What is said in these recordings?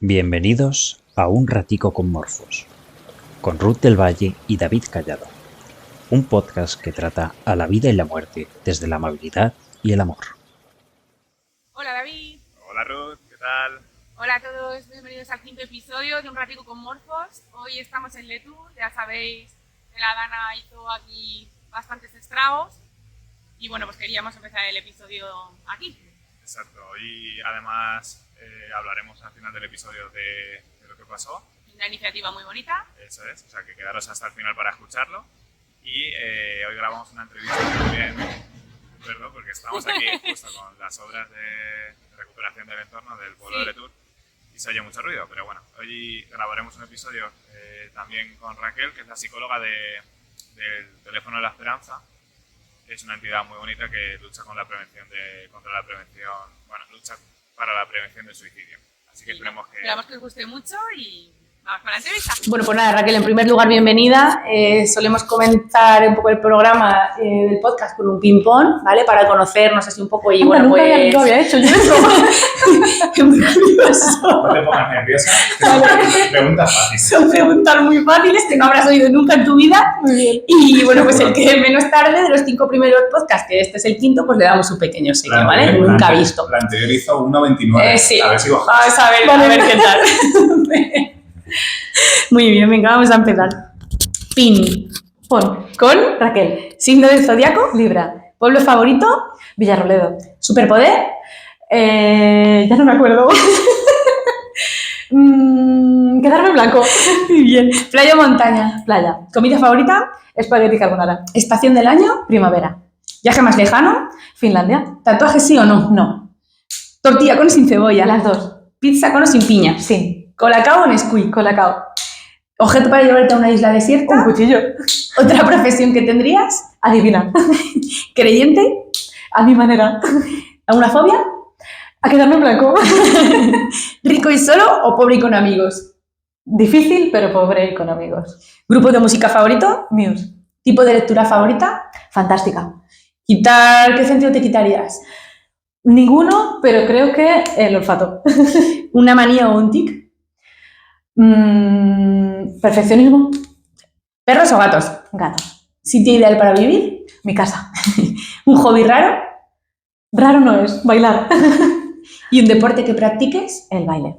Bienvenidos a Un Ratico con Morfos, con Ruth del Valle y David Callado, un podcast que trata a la vida y la muerte desde la amabilidad y el amor. Hola David. Hola Ruth, ¿qué tal? Hola a todos, bienvenidos al quinto episodio de Un Ratico con Morfos. Hoy estamos en Letour, ya sabéis que la Dana hizo aquí bastantes estragos y bueno, pues queríamos empezar el episodio aquí. Exacto, y además hablaremos al final del episodio de lo que pasó. Una iniciativa muy bonita. Eso es, o sea que quedaros hasta el final para escucharlo. Y hoy grabamos una entrevista también, ¿verdad? Porque estamos aquí justo con las obras de recuperación del entorno del pueblo de Letour y se oye mucho ruido, pero bueno, hoy grabaremos un episodio también con Raquel, que es la psicóloga del Teléfono de la Esperanza. Es una entidad muy bonita que lucha lucha para la prevención del suicidio. Así que esperemos que os guste mucho y vamos con la entrevista. Bueno, pues nada, Raquel, en primer lugar, bienvenida. Solemos comenzar un poco el programa del podcast con un ping-pong, ¿vale? Para conocernos así un poco y bueno, nunca pues... lo había hecho, yo Es muy curioso. No te pongas nerviosa, preguntas fáciles. Son preguntas muy fáciles que no habrás oído nunca en tu vida. Muy bien. Y bueno, pues el que menos tarde de los 5 primeros podcasts, que este es el quinto, pues le damos un pequeño sello, ¿vale? Nunca visto. La anterior hizo 1.29. Sí. A ver si baja. Vamos a ver qué tal. Muy bien, venga, vamos a empezar. Pin. Pon. Con Raquel. signo del zodiaco. Libra. Pueblo favorito. Villarroledo. Superpoder. Ya no me acuerdo. Quedarme en blanco. Muy bien. Playa o montaña. Playa. Comida favorita. Espagueti carbonara. Estación del año. Primavera. Viaje más lejano. Finlandia. Tatuaje sí o no. No. Tortilla con o sin cebolla. Las dos. Pizza con o sin piña. Sí. Colacao o Nesquik. Colacao. Objeto para llevarte a una isla desierta. Un cuchillo. Otra profesión que tendrías. Adivina. Creyente. A mi manera. ¿Alguna fobia? A quedarme en blanco. ¿Rico y solo o pobre y con amigos? Difícil, pero pobre y con amigos. ¿Grupo de música favorito? Muse. ¿Tipo de lectura favorita? Fantástica. ¿Quitar qué sentido te quitarías? Ninguno, pero creo que el olfato. ¿Una manía o un tic? Perfeccionismo. ¿Perros o gatos? Gato. ¿Sitio ideal para vivir? Mi casa. ¿Un hobby raro? Raro no es. Bailar. ¿Y un deporte que practiques? El baile.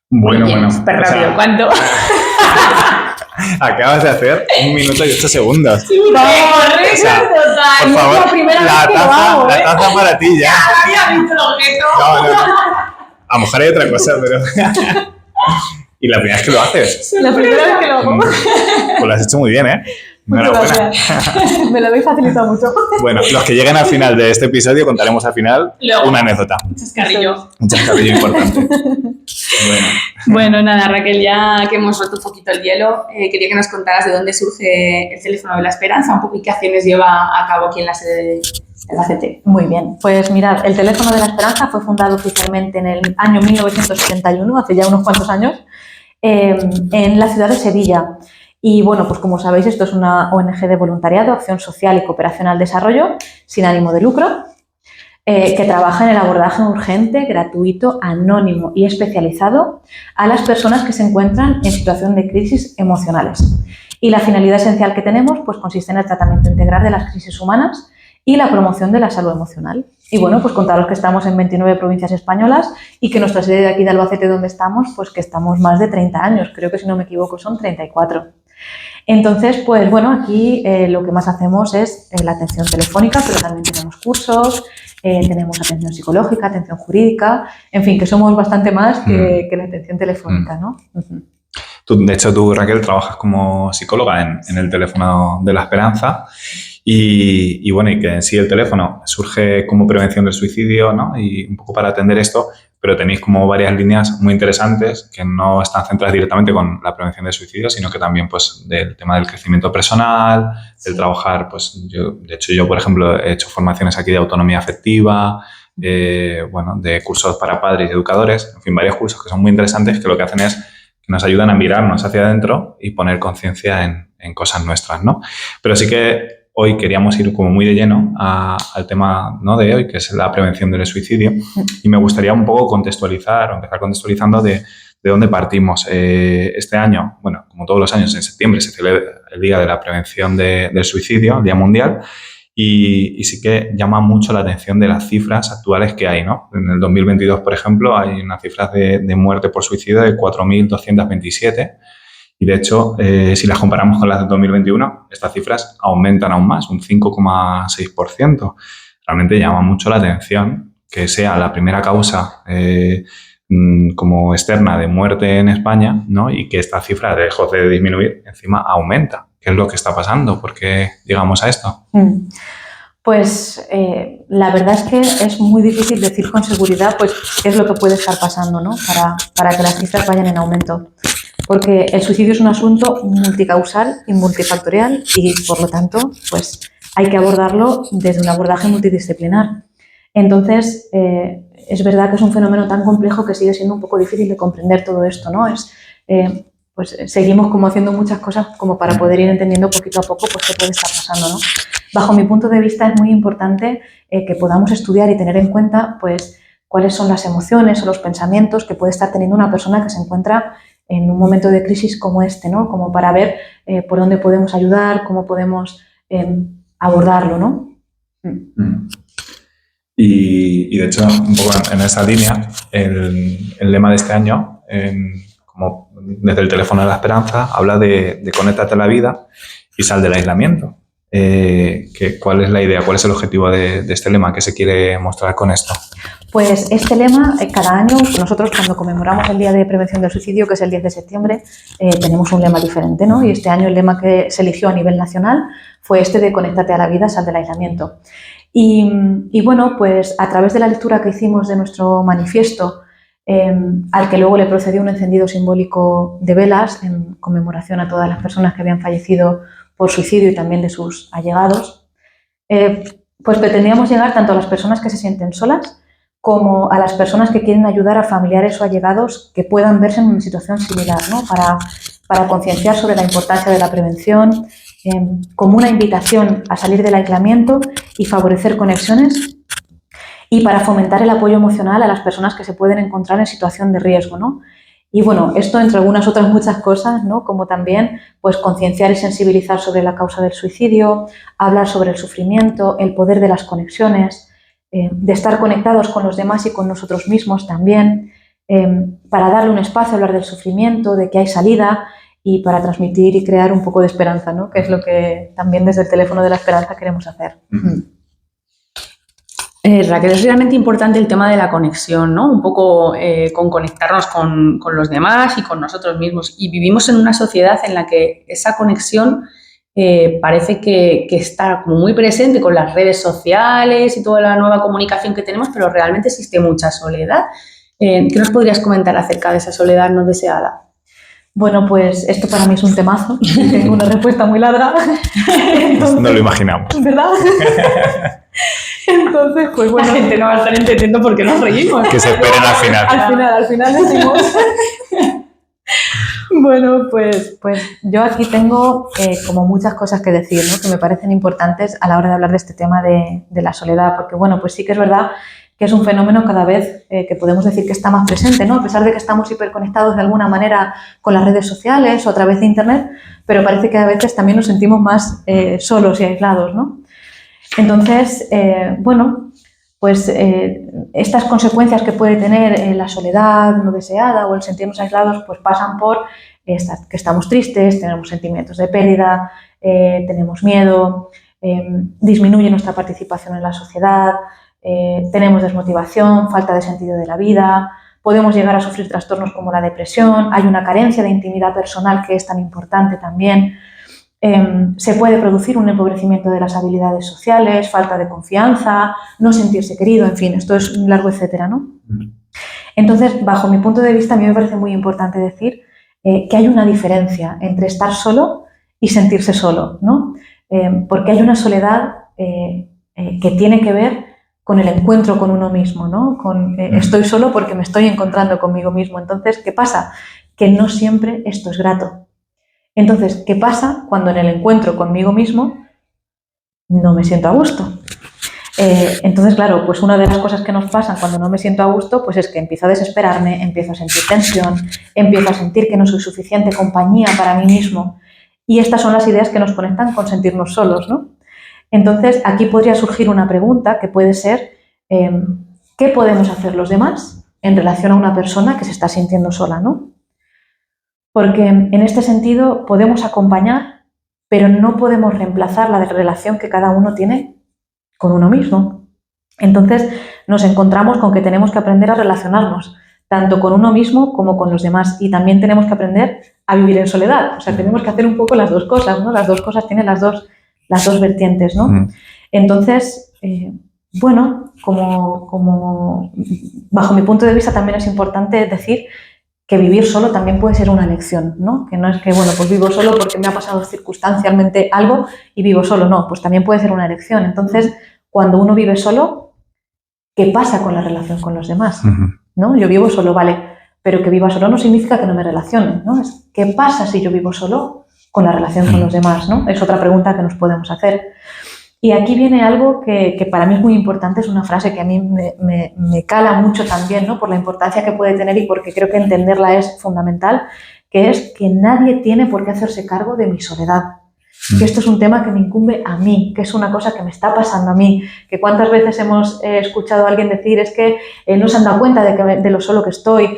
Bueno, Bien, súper o sea, rápido. ¿Cuánto? acabas de hacer 1 minuto y 8 segundos. ¡Vamos! O sea, Total. Por favor, es la primera vez que lo hago, la taza para ti ya. Había visto el objeto. No. A lo mejor hay otra cosa, pero... Y la primera vez que lo haces. La primera vez que lo hago. Pues lo has hecho muy bien, ¿eh? Muchas Enhorabuena. gracias. Me lo habéis facilitado mucho. Bueno, los que lleguen al final de este episodio contaremos al final Luego. una anécdota. Chascarrillo. Un chascarrillo importante. Bueno, nada, Raquel, ya que hemos roto un poquito el hielo, quería que nos contaras de dónde surge el Teléfono de la Esperanza, un poco y qué acciones lleva a cabo aquí en la sede de la CT. Muy bien. Pues mirad, el Teléfono de la Esperanza fue fundado oficialmente en el año 1971, hace ya unos cuantos años, en la ciudad de Sevilla. Y bueno, pues como sabéis, esto es una ONG de voluntariado, acción social y cooperación al desarrollo, sin ánimo de lucro, que trabaja en el abordaje urgente, gratuito, anónimo y especializado a las personas que se encuentran en situación de crisis emocionales. Y la finalidad esencial que tenemos pues consiste en el tratamiento integral de las crisis humanas y la promoción de la salud emocional. Y bueno, pues contaros que estamos en 29 provincias españolas y que nuestra sede de aquí de Albacete, donde estamos, pues que estamos más de 30 años, creo que si no me equivoco son 34. Entonces, pues bueno, aquí lo que más hacemos es la atención telefónica, pero también tenemos cursos, tenemos atención psicológica, atención jurídica, en fin, que somos bastante más que la atención telefónica, ¿no? De hecho, tú, Raquel, trabajas como psicóloga en el Teléfono de la Esperanza y bueno, y que en sí el teléfono surge como prevención del suicidio, ¿no? Y un poco para atender esto, pero tenéis como varias líneas muy interesantes que no están centradas directamente con la prevención del suicidio, sino que también pues del tema del crecimiento personal, del trabajar, pues yo, por ejemplo, he hecho formaciones aquí de autonomía afectiva, bueno, de cursos para padres y educadores, en fin, varios cursos que son muy interesantes que lo que hacen es que nos ayudan a mirarnos hacia adentro y poner conciencia en cosas nuestras, ¿no? Pero sí que hoy queríamos ir como muy de lleno al tema, ¿no?, de hoy, que es la prevención del suicidio. Y me gustaría un poco contextualizar o empezar contextualizando de ¿De dónde partimos? Este año, bueno, como todos los años, en septiembre se celebra el Día de la Prevención del Suicidio, el Día Mundial, y sí que llama mucho la atención de las cifras actuales que hay, ¿no? En el 2022, por ejemplo, hay unas cifras de muerte por suicidio de 4.227 y, de hecho, si las comparamos con las del 2021, estas cifras aumentan aún más, un 5,6%. Realmente llama mucho la atención que sea la primera causa como externa de muerte en España, ¿no? Y que esta cifra, lejos de disminuir, encima aumenta. ¿Qué es lo que está pasando? ¿Por qué llegamos a esto? Pues la verdad es que es muy difícil decir con seguridad pues, qué es lo que puede estar pasando, ¿no? para que las cifras vayan en aumento. Porque el suicidio es un asunto multicausal y multifactorial y, por lo tanto, pues hay que abordarlo desde un abordaje multidisciplinar. Entonces, es verdad que es un fenómeno tan complejo que sigue siendo un poco difícil de comprender todo esto, ¿no? Pues seguimos como haciendo muchas cosas como para poder ir entendiendo poquito a poco pues, qué puede estar pasando, ¿no? Bajo mi punto de vista es muy importante que podamos estudiar y tener en cuenta pues, cuáles son las emociones o los pensamientos que puede estar teniendo una persona que se encuentra en un momento de crisis como este, ¿no? Como para ver por dónde podemos ayudar, cómo podemos abordarlo, ¿no? Y de hecho, un poco en esa línea, el lema de este año, como desde el teléfono de la esperanza, habla de conéctate a la vida y sal del aislamiento. ¿Cuál es la idea? ¿Cuál es el objetivo de este lema? ¿Qué se quiere mostrar con esto? Pues este lema, cada año, nosotros cuando conmemoramos el Día de Prevención del Suicidio, que es el 10 de septiembre, tenemos un lema diferente, ¿no? Y este año el lema que se eligió a nivel nacional fue este de conéctate a la vida, sal del aislamiento. Y bueno, pues a través de la lectura que hicimos de nuestro manifiesto, al que luego le procedió un encendido simbólico de velas en conmemoración a todas las personas que habían fallecido por suicidio y también de sus allegados, pues pretendíamos llegar tanto a las personas que se sienten solas como a las personas que quieren ayudar a familiares o allegados que puedan verse en una situación similar, ¿no? Para concienciar sobre la importancia de la prevención, como una invitación a salir del aislamiento y favorecer conexiones, y para fomentar el apoyo emocional a las personas que se pueden encontrar en situación de riesgo, ¿no? Y bueno, esto entre algunas otras muchas cosas, ¿no? Como también pues, concienciar y sensibilizar sobre la causa del suicidio, hablar sobre el sufrimiento, el poder de las conexiones, de estar conectados con los demás y con nosotros mismos también, para darle un espacio a hablar del sufrimiento, de que hay salida y para transmitir y crear un poco de esperanza, ¿no? Que es lo que también desde el teléfono de la esperanza queremos hacer. Raquel, es realmente importante el tema de la conexión, ¿no? Un poco con conectarnos con los demás y con nosotros mismos. Y vivimos en una sociedad en la que esa conexión parece que está como muy presente con las redes sociales y toda la nueva comunicación que tenemos, pero realmente existe mucha soledad. ¿Qué nos podrías comentar acerca de esa soledad no deseada? Bueno, pues esto para mí es un temazo y tengo una respuesta muy larga. Entonces, no lo imaginamos. ¿Verdad? Entonces, pues bueno. La gente no va a estar entendiendo por qué nos reímos. Que se esperen al final. Al final decimos. Bueno, pues yo aquí tengo como muchas cosas que decir, ¿no? Que me parecen importantes a la hora de hablar de este tema de la soledad, porque bueno, pues sí que es verdad que es un fenómeno cada vez que podemos decir que está más presente, ¿no? A pesar de que estamos hiperconectados de alguna manera con las redes sociales o a través de Internet, pero parece que a veces también nos sentimos más solos y aislados, ¿no? Entonces, bueno, pues estas consecuencias que puede tener la soledad no deseada o el sentirnos aislados, pues pasan por que estamos tristes, tenemos sentimientos de pérdida, tenemos miedo, disminuye nuestra participación en la sociedad, tenemos desmotivación, falta de sentido de la vida, podemos llegar a sufrir trastornos como la depresión, hay una carencia de intimidad personal que es tan importante también. Se puede producir un empobrecimiento de las habilidades sociales, falta de confianza, no sentirse querido, en fin, esto es un largo etcétera, ¿no? Entonces, bajo mi punto de vista, a mí me parece muy importante decir que hay una diferencia entre estar solo y sentirse solo, ¿no? Porque hay una soledad que tiene que ver con el encuentro con uno mismo, ¿no? Estoy solo porque me estoy encontrando conmigo mismo. Entonces, ¿qué pasa? Que no siempre esto es grato. Entonces, ¿qué pasa cuando en el encuentro conmigo mismo no me siento a gusto? Entonces, claro, pues una de las cosas que nos pasan cuando no me siento a gusto, pues es que empiezo a desesperarme, empiezo a sentir tensión, empiezo a sentir que no soy suficiente compañía para mí mismo. Y estas son las ideas que nos conectan con sentirnos solos, ¿no? Entonces, aquí podría surgir una pregunta que puede ser, ¿qué podemos hacer los demás en relación a una persona que se está sintiendo sola, ¿no? Porque en este sentido podemos acompañar, pero no podemos reemplazar la relación que cada uno tiene con uno mismo. Entonces nos encontramos con que tenemos que aprender a relacionarnos tanto con uno mismo como con los demás, y también tenemos que aprender a vivir en soledad. O sea, tenemos que hacer un poco las dos cosas, ¿no? Las dos cosas tienen las dos vertientes, ¿no? Entonces, bueno, como bajo mi punto de vista también es importante decir que vivir solo también puede ser una elección, ¿no? Que no es que, bueno, pues vivo solo porque me ha pasado circunstancialmente algo y vivo solo, no, pues también puede ser una elección. Entonces, cuando uno vive solo, ¿qué pasa con la relación con los demás? ¿No? Yo vivo solo, vale, pero que viva solo no significa que no me relacione, ¿no? ¿Qué pasa si yo vivo solo con la relación con los demás, ¿no? Es otra pregunta que nos podemos hacer. Y aquí viene algo que para mí es muy importante, es una frase que a mí me cala mucho también, ¿no? Por la importancia que puede tener y porque creo que entenderla es fundamental, que es que nadie tiene por qué hacerse cargo de mi soledad. Que esto es un tema que me incumbe a mí, que es una cosa que me está pasando a mí, que cuántas veces hemos escuchado a alguien decir es que no se han dado cuenta de lo solo que estoy,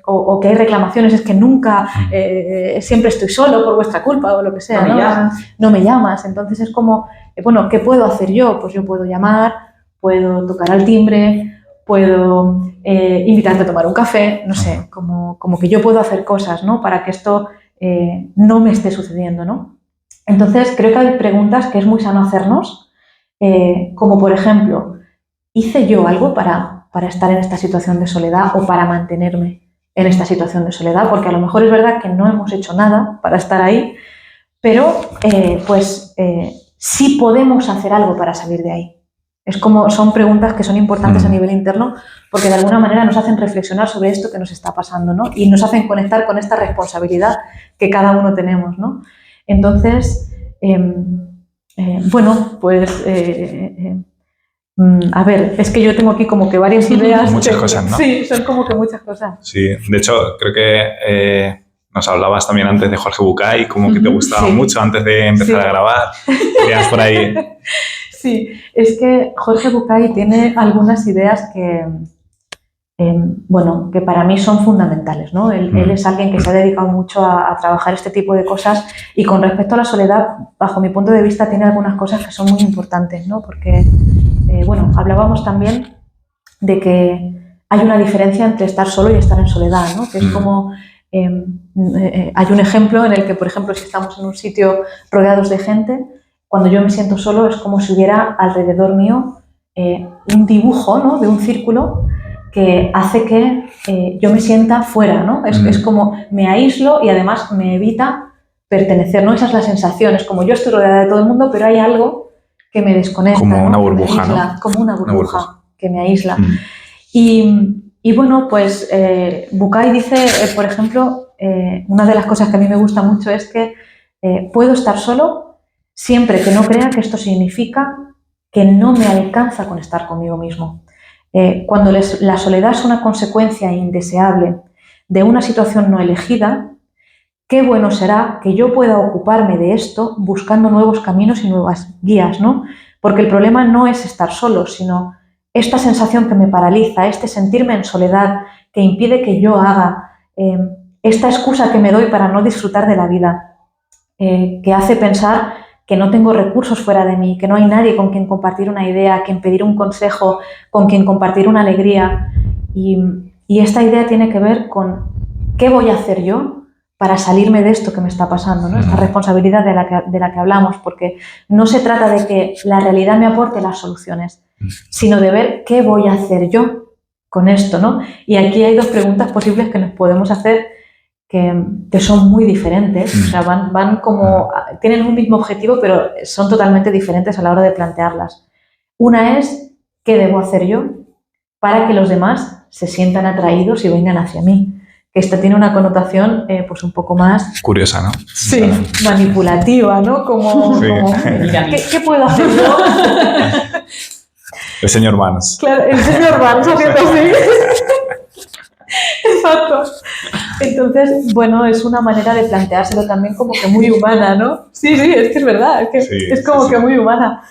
o que hay reclamaciones, es que nunca, siempre estoy solo por vuestra culpa o lo que sea, no me llamas. Entonces es como, bueno, ¿qué puedo hacer yo? Pues yo puedo llamar, puedo tocar al timbre, puedo invitarte a tomar un café, no sé, como que yo puedo hacer cosas, ¿no? Para que esto no me esté sucediendo, ¿no? Entonces, creo que hay preguntas que es muy sano hacernos, como por ejemplo, ¿hice yo algo para estar en esta situación de soledad o para mantenerme en esta situación de soledad? Porque a lo mejor es verdad que no hemos hecho nada para estar ahí, pero sí podemos hacer algo para salir de ahí. Son preguntas que son importantes a nivel interno porque de alguna manera nos hacen reflexionar sobre esto que nos está pasando, ¿no? Y nos hacen conectar con esta responsabilidad que cada uno tenemos, ¿no? Entonces, bueno, pues, a ver, es que yo tengo aquí como que varias ideas. Muchas cosas, ¿no? Sí, son como que muchas cosas. Sí, de hecho, creo que nos hablabas también antes de Jorge Bucay, como que te gustaba mucho antes de empezar a grabar. Tenías por ahí. Sí, es que Jorge Bucay tiene algunas ideas que, bueno, que para mí son fundamentales, ¿no? Él es alguien que se ha dedicado mucho a trabajar este tipo de cosas y con respecto a la soledad, bajo mi punto de vista, tiene algunas cosas que son muy importantes, ¿no? Porque, bueno, hablábamos también de que hay una diferencia entre estar solo y estar en soledad, ¿no? Que es como, hay un ejemplo en el que, por ejemplo, si estamos en un sitio rodeados de gente, cuando yo me siento solo es como si hubiera alrededor mío un dibujo, ¿no? De un círculo que hace que yo me sienta fuera, ¿no? Es como me aíslo y además me evita pertenecer, ¿no? Esa es la sensación, es como yo estoy rodeada de todo el mundo, pero hay algo que me desconecta, como una ¿no? burbuja, ¿no? Como una burbuja que me aísla. Y bueno, pues Bucay dice, por ejemplo, una de las cosas que a mí me gusta mucho es que puedo estar solo siempre que no crea que esto significa que no me alcanza con estar conmigo mismo. Cuando la soledad es una consecuencia indeseable de una situación no elegida, qué bueno será que yo pueda ocuparme de esto buscando nuevos caminos y nuevas guías, ¿no? Porque el problema no es estar solo, sino esta sensación que me paraliza, este sentirme en soledad que impide que yo haga, esta excusa que me doy para no disfrutar de la vida, que hace pensar que no tengo recursos fuera de mí, que no hay nadie con quien compartir una idea, quien pedir un consejo, con quien compartir una alegría. Y esta idea tiene que ver con qué voy a hacer yo para salirme de esto que me está pasando, ¿no? Esta responsabilidad de la que hablamos, porque no se trata de que la realidad me aporte las soluciones, sino de ver qué voy a hacer yo con esto, ¿no? Y aquí hay dos preguntas posibles que nos podemos hacer que son muy diferentes, o sea, van como, tienen un mismo objetivo, pero son totalmente diferentes a la hora de plantearlas. Una es, ¿qué debo hacer yo para que los demás se sientan atraídos y vengan hacia mí? Que esta tiene una connotación pues un poco más... curiosa, ¿no? Sí, manipulativa, ¿no? Como, sí. ¿qué puedo hacer yo? El señor Barnes. Claro, el señor Barnes haciendo así. Exacto. Entonces, bueno, es una manera de planteárselo también como que muy humana, ¿no? Sí, es que es verdad, es como que muy humana.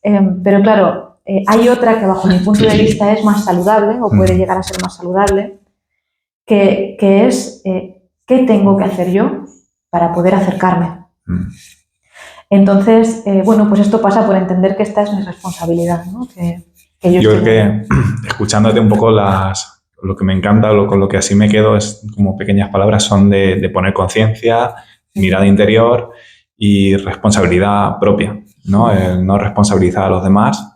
Pero claro, hay otra que bajo mi punto de vista es más saludable, o puede llegar a ser más saludable, que es ¿qué tengo que hacer yo para poder acercarme? Entonces, bueno, pues esto pasa por entender que esta es mi responsabilidad, ¿no? Yo creo que escuchándote un poco lo que me encanta, con lo que así me quedo es como pequeñas palabras, son de poner conciencia, mirada interior y responsabilidad propia, ¿no? No responsabilizar a los demás,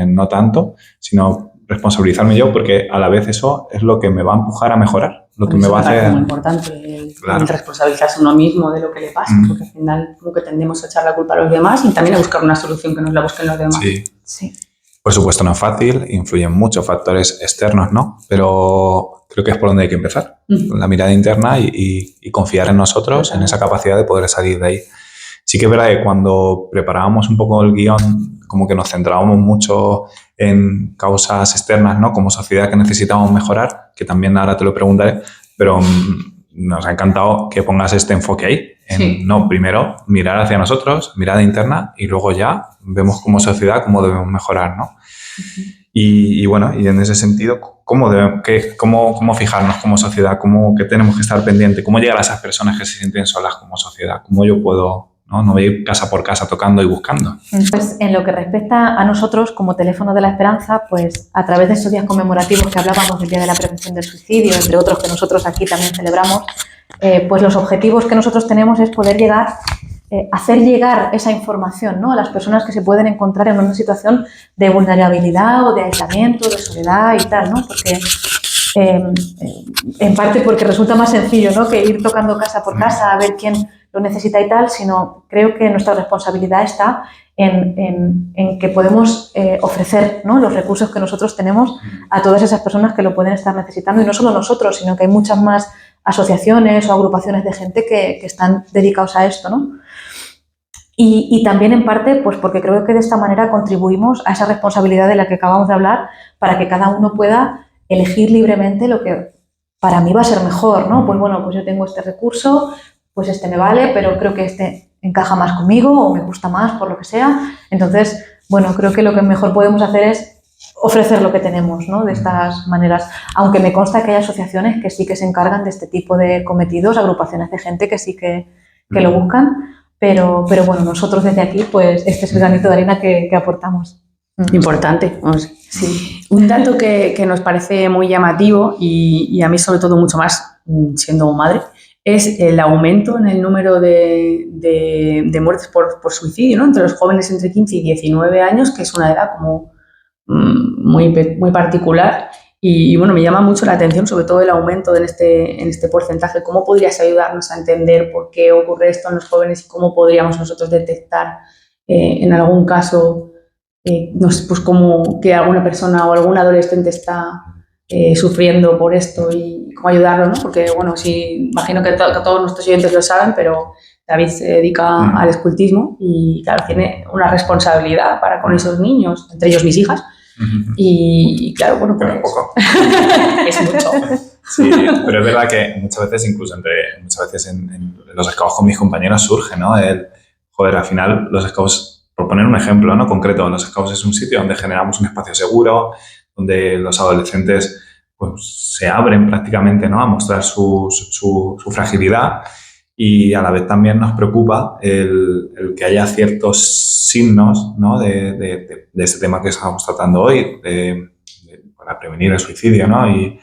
no tanto, sino responsabilizarme yo, porque a la vez eso es lo que me va a empujar a mejorar, lo que me va a hacer... Es muy importante el responsabilizarse uno mismo de lo que le pasa, porque al final creo que tendemos a echar la culpa a los demás y también a buscar una solución que nos la busquen los demás. Sí. Por supuesto no es fácil, influyen muchos factores externos, ¿no? Pero creo que es por donde hay que empezar, con la mirada interna y confiar en nosotros, en esa capacidad de poder salir de ahí. Sí que es verdad que cuando preparábamos un poco el guión, como que nos centrábamos mucho en causas externas, ¿no? Como sociedad que necesitamos mejorar, que también ahora te lo preguntaré, pero nos ha encantado que pongas este enfoque ahí. No, primero mirar hacia nosotros, mirada interna, y luego ya vemos como sociedad cómo debemos mejorar, ¿no? Y bueno, y en ese sentido, ¿cómo fijarnos como sociedad? ¿Qué tenemos que estar pendiente? ¿Cómo llegar a esas personas que se sienten solas como sociedad? ¿Cómo yo puedo no ir casa por casa tocando y buscando? Pues en lo que respecta a nosotros como Teléfono de la Esperanza, pues a través de estos días conmemorativos que hablábamos del Día de la Prevención del Suicidio, entre otros que nosotros aquí también celebramos, pues los objetivos que nosotros tenemos es poder hacer llegar esa información, ¿no? A las personas que se pueden encontrar en una situación de vulnerabilidad o de aislamiento, de soledad y tal, ¿no? Porque en parte porque resulta más sencillo, ¿no? Que ir tocando casa por casa a ver quién lo necesita y tal, sino creo que nuestra responsabilidad está en que podemos ofrecer, ¿no? Los recursos que nosotros tenemos a todas esas personas que lo pueden estar necesitando, y no solo nosotros, sino que hay muchas más asociaciones o agrupaciones de gente que están dedicados a esto, ¿no? Y también en parte pues porque creo que de esta manera contribuimos a esa responsabilidad de la que acabamos de hablar, para que cada uno pueda elegir libremente lo que para mí va a ser mejor, ¿no? Pues bueno, pues yo tengo este recurso, pues este me vale, pero creo que este encaja más conmigo o me gusta más por lo que sea. Entonces, bueno, creo que lo que mejor podemos hacer es ofrecer lo que tenemos, ¿no? De estas maneras, aunque me consta que hay asociaciones que sí que se encargan de este tipo de cometidos, agrupaciones de gente que sí que lo buscan, pero bueno, nosotros desde aquí, pues este es el granito de arena que aportamos. Importante. Sí. Un dato que nos parece muy llamativo y a mí sobre todo mucho más siendo madre, es el aumento en el número de muertes por suicidio, ¿no? Entre los jóvenes entre 15 y 19 años, que es una edad como muy particular. Y bueno, me llama mucho la atención sobre todo el aumento en este porcentaje. ¿Cómo podrías ayudarnos a entender por qué ocurre esto en los jóvenes y cómo podríamos nosotros detectar en algún caso no sé, pues como que alguna persona o algún adolescente está sufriendo por esto y cómo ayudarlo, ¿no? Porque bueno, sí, imagino que todos nuestros oyentes lo saben, pero David se dedica al escultismo y claro, tiene una responsabilidad para con esos niños, entre ellos mis hijas. Y claro, bueno, pues poco. Es mucho. Sí, pero es verdad que muchas veces en los scouts con mis compañeros surge, ¿no? Al final los scouts, por poner un ejemplo, ¿no? Concreto, los scouts es un sitio donde generamos un espacio seguro, donde los adolescentes pues, se abren prácticamente, ¿no? A mostrar su fragilidad, y a la vez también nos preocupa el que haya ciertos signos, ¿no? de este tema que estamos tratando hoy, para prevenir el suicidio, ¿no? Y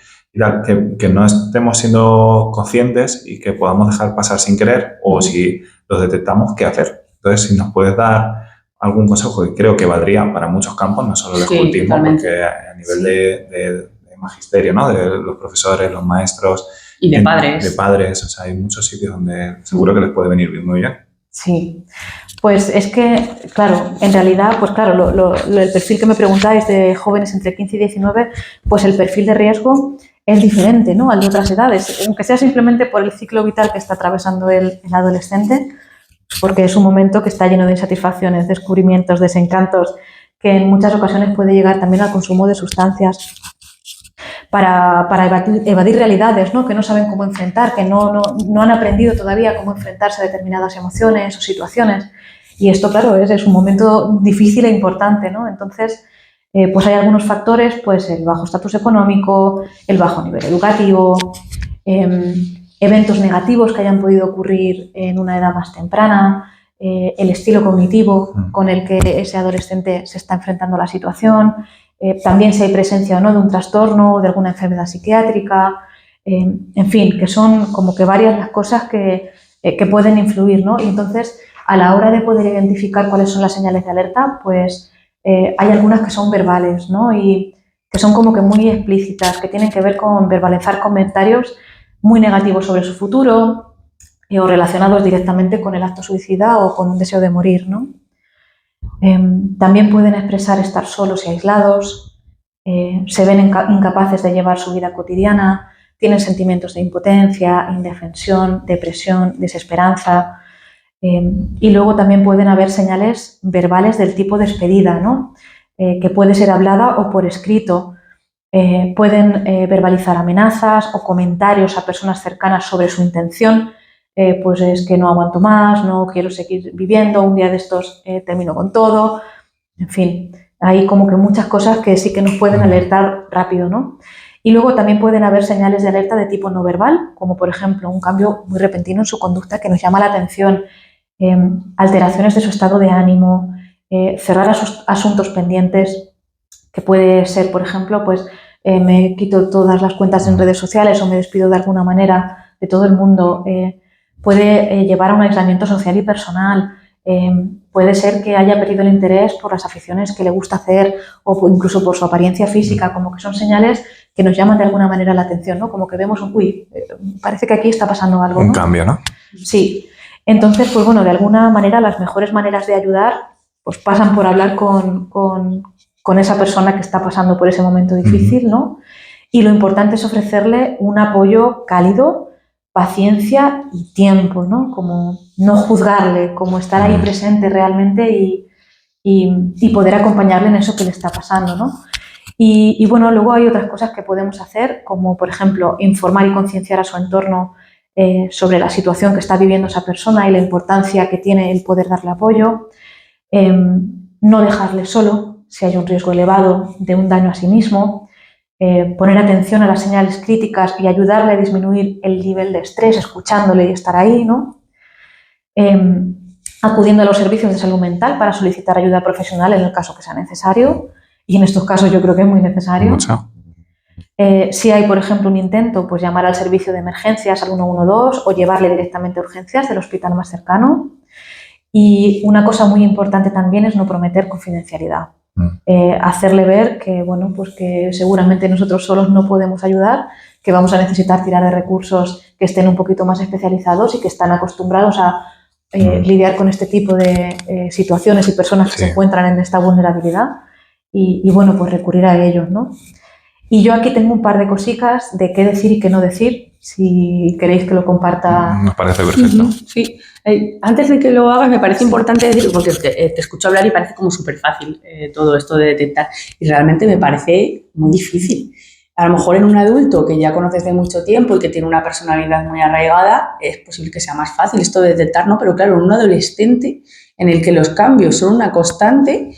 que no estemos siendo conscientes y que podamos dejar pasar sin querer, o si los detectamos, ¿qué hacer? Entonces, si nos puedes dar algún consejo que creo que valdría para muchos campos, no solo el escultismo, porque a nivel de magisterio, ¿no? De los profesores, los maestros y de padres. De padres, o sea, hay muchos sitios donde seguro que les puede venir muy bien. Sí, pues es que, claro, en realidad, pues claro, el perfil que me preguntáis de jóvenes entre 15 y 19, pues el perfil de riesgo es diferente, ¿no? Al de otras edades, aunque sea simplemente por el ciclo vital que está atravesando el adolescente, porque es un momento que está lleno de insatisfacciones, descubrimientos, desencantos, que en muchas ocasiones puede llegar también al consumo de sustancias para evadir realidades, ¿no? Que no saben cómo enfrentar, que no han aprendido todavía cómo enfrentarse a determinadas emociones o situaciones. Y esto, claro, es un momento difícil e importante, ¿no? Entonces, pues hay algunos factores, pues el bajo estatus económico, el bajo nivel educativo, eventos negativos que hayan podido ocurrir en una edad más temprana, el estilo cognitivo con el que ese adolescente se está enfrentando a la situación, también si hay presencia o no de un trastorno o de alguna enfermedad psiquiátrica, en fin, que son como que varias las cosas que pueden influir, ¿no? Y entonces, a la hora de poder identificar cuáles son las señales de alerta, pues hay algunas que son verbales, ¿no? Y que son como que muy explícitas, que tienen que ver con verbalizar comentarios muy negativos sobre su futuro o relacionados directamente con el acto suicida o con un deseo de morir, ¿no? También pueden expresar estar solos y aislados, se ven incapaces de llevar su vida cotidiana, tienen sentimientos de impotencia, indefensión, depresión, desesperanza. Y luego también pueden haber señales verbales del tipo despedida, ¿no? Que puede ser hablada o por escrito. Pueden verbalizar amenazas o comentarios a personas cercanas sobre su intención, pues es que no aguanto más, no quiero seguir viviendo, un día de estos termino con todo. En fin, hay como que muchas cosas que sí que nos pueden alertar rápido, ¿no? Y luego también pueden haber señales de alerta de tipo no verbal, como por ejemplo un cambio muy repentino en su conducta que nos llama la atención, alteraciones de su estado de ánimo, cerrar asuntos pendientes, que puede ser, por ejemplo, pues me quito todas las cuentas en redes sociales o me despido de alguna manera de todo el mundo. Puede llevar a un aislamiento social y personal. Puede ser que haya perdido el interés por las aficiones que le gusta hacer o incluso por su apariencia física, como que son señales que nos llaman de alguna manera la atención, ¿no? Como que vemos, uy, parece que aquí está pasando algo, ¿no? Un cambio, ¿no? Sí. Entonces, pues bueno, de alguna manera las mejores maneras de ayudar pues pasan por hablar con esa persona que está pasando por ese momento difícil, ¿no? Y lo importante es ofrecerle un apoyo cálido, paciencia y tiempo, ¿no? Como no juzgarle, como estar ahí presente realmente y poder acompañarle en eso que le está pasando, ¿no? Y bueno, luego hay otras cosas que podemos hacer, como por ejemplo informar y concienciar a su entorno sobre la situación que está viviendo esa persona y la importancia que tiene el poder darle apoyo, no dejarle solo si hay un riesgo elevado de un daño a sí mismo, poner atención a las señales críticas y ayudarle a disminuir el nivel de estrés, escuchándole y estar ahí, ¿no? Acudiendo a los servicios de salud mental para solicitar ayuda profesional en el caso que sea necesario, y en estos casos yo creo que es muy necesario. Mucho. Si hay, por ejemplo, un intento, pues llamar al servicio de emergencias al 112 o llevarle directamente a urgencias del hospital más cercano. Y una cosa muy importante también es no prometer confidencialidad. Hacerle ver que, bueno, pues que seguramente nosotros solos no podemos ayudar, que vamos a necesitar tirar de recursos que estén un poquito más especializados y que están acostumbrados a lidiar con este tipo de situaciones y personas que se encuentran en esta vulnerabilidad y bueno, pues recurrir a ellos, ¿no? Y yo aquí tengo un par de cositas de qué decir y qué no decir, si queréis que lo comparta. Nos parece perfecto. Sí. Antes de que lo hagas, me parece importante decir, porque te escucho hablar y parece como súper fácil todo esto de detectar, y realmente me parece muy difícil. A lo mejor en un adulto que ya conoces de mucho tiempo y que tiene una personalidad muy arraigada, es posible que sea más fácil esto de detectar, ¿no? Pero claro, en un adolescente en el que los cambios son una constante,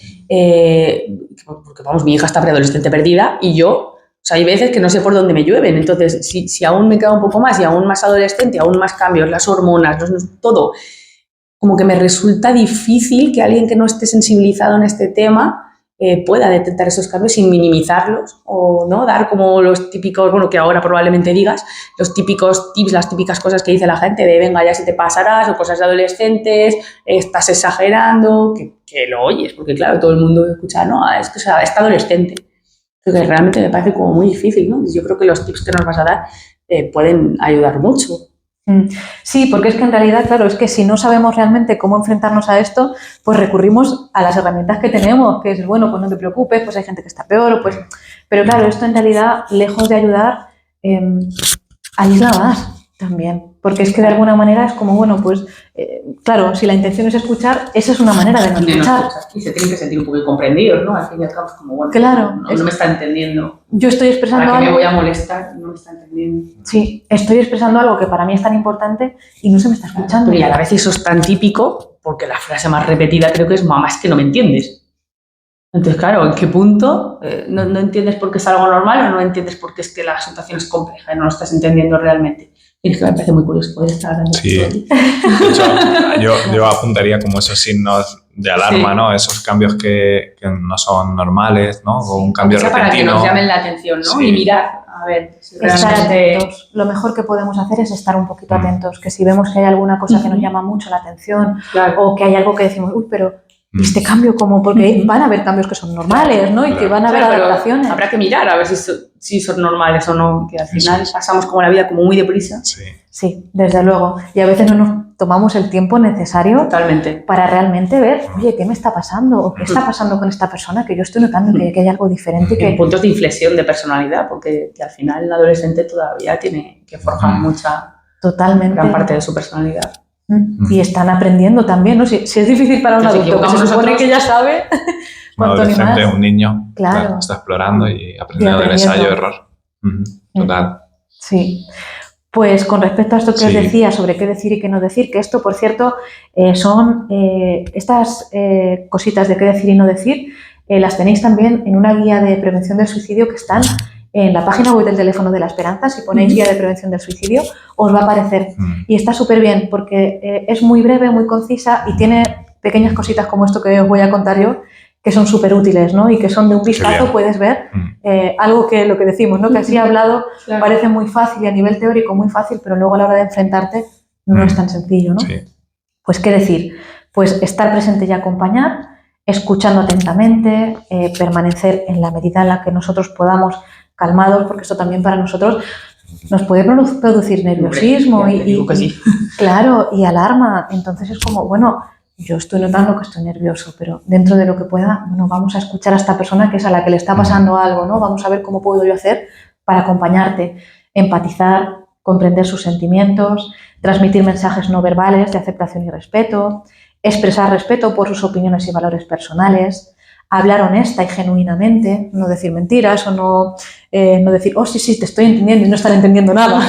porque vamos, mi hija está preadolescente perdida y yo, o sea, hay veces que no sé por dónde me llueven. Entonces, si aún me queda un poco más y aún más adolescente, aún más cambios, las hormonas, todo, como que me resulta difícil que alguien que no esté sensibilizado en este tema pueda detectar esos cambios sin minimizarlos o no dar como los típicos, bueno, que ahora probablemente digas, los típicos tips, las típicas cosas que dice la gente de venga, ya se te pasarás, o cosas de adolescentes, estás exagerando, que lo oyes, porque claro, todo el mundo escucha, no, es que está adolescente. Que realmente me parece como muy difícil, ¿no? Yo creo que los tips que nos vas a dar pueden ayudar mucho. Sí, porque es que en realidad, claro, es que si no sabemos realmente cómo enfrentarnos a esto, pues recurrimos a las herramientas que tenemos, que es, bueno, pues no te preocupes, pues hay gente que está peor, pues... Pero claro, esto en realidad, lejos de ayudar, aísla más, También, porque es que de alguna manera es como, bueno, pues, claro, si la intención es escuchar, esa es una manera de no escuchar. Y se tienen que sentir un poco incomprendidos, ¿no? Al fin y al cabo es como, bueno, claro, no me está entendiendo. Yo estoy expresando ¿Para qué algo... me voy a molestar? No me está entendiendo. Sí, estoy expresando algo que para mí es tan importante y no se me está escuchando. Y a la vez eso es tan típico, porque la frase más repetida creo que es, mamá, es que no me entiendes. Entonces, claro, ¿en qué punto no entiendes por qué es algo normal o no entiendes por qué es que la situación es compleja y no lo estás entendiendo realmente? Y es que me parece muy curioso poder estar hablando Sí. de esto. De hecho, yo apuntaría como esos signos de alarma, Sí. ¿no? Esos cambios que no son normales, ¿no? O un cambio Para que repentino. nos llamen la atención, ¿no? Sí. Y mirar, a ver, si Estar realmente... atentos. Lo mejor que podemos hacer es estar un poquito atentos, que si vemos que hay alguna cosa que nos llama mucho la atención Claro. o que hay algo que decimos, uy, pero ¿y este cambio cómo? Porque van a haber cambios que son normales, ¿no? Y que van a haber Claro, pero adaptaciones. habrá que mirar a ver si son normales o no, que al final pasamos como la vida como muy deprisa. Sí. Sí, desde luego. Y a veces no nos tomamos el tiempo necesario Totalmente. para realmente ver, oye, ¿qué me está pasando? ¿O qué está pasando con esta persona? Que yo estoy notando que hay algo diferente. En Que... puntos de inflexión de personalidad, porque que al final el adolescente todavía tiene que forjar mucha Totalmente. gran parte de su personalidad. Y están aprendiendo también, ¿no? Si es difícil para un Nos adulto, que equivocamos se supone nosotros. que ya sabe, Un cuanto ni adolescente, más. un niño, Claro. está explorando y aprendiendo del aprendiendo. ensayo-error. Total. Sí. Pues con respecto a esto que os Sí. decía sobre qué decir y qué no decir, que esto, por cierto, son estas cositas de qué decir y no decir, las tenéis también en una guía de prevención del suicidio que están en la página web del Teléfono de la Esperanza. Si ponéis guía de prevención del suicidio, os va a aparecer. Y está súper bien porque es muy breve, muy concisa y tiene pequeñas cositas como esto que os voy a contar yo, que son súper útiles, ¿no? Y que son de un vistazo, puedes ver algo que lo que decimos, ¿no? Que así hablado Claro. parece muy fácil y a nivel teórico muy fácil, pero luego a la hora de enfrentarte no es tan sencillo, ¿no? Sí. Pues, ¿qué decir? Pues estar presente y acompañar, escuchando atentamente, permanecer en la medida en la que nosotros podamos calmados, porque esto también para nosotros nos puede producir nerviosismo. Hombre, digo que sí. Claro, y alarma. Entonces es como, bueno, yo estoy notando que estoy nervioso, pero dentro de lo que pueda, bueno, vamos a escuchar a esta persona que es a la que le está pasando algo, ¿no? Vamos a ver cómo puedo yo hacer para acompañarte, empatizar, comprender sus sentimientos, transmitir mensajes no verbales de aceptación y respeto, expresar respeto por sus opiniones y valores personales, hablar honesta y genuinamente, no decir mentiras o no decir, oh, sí, te estoy entendiendo y no estar entendiendo nada.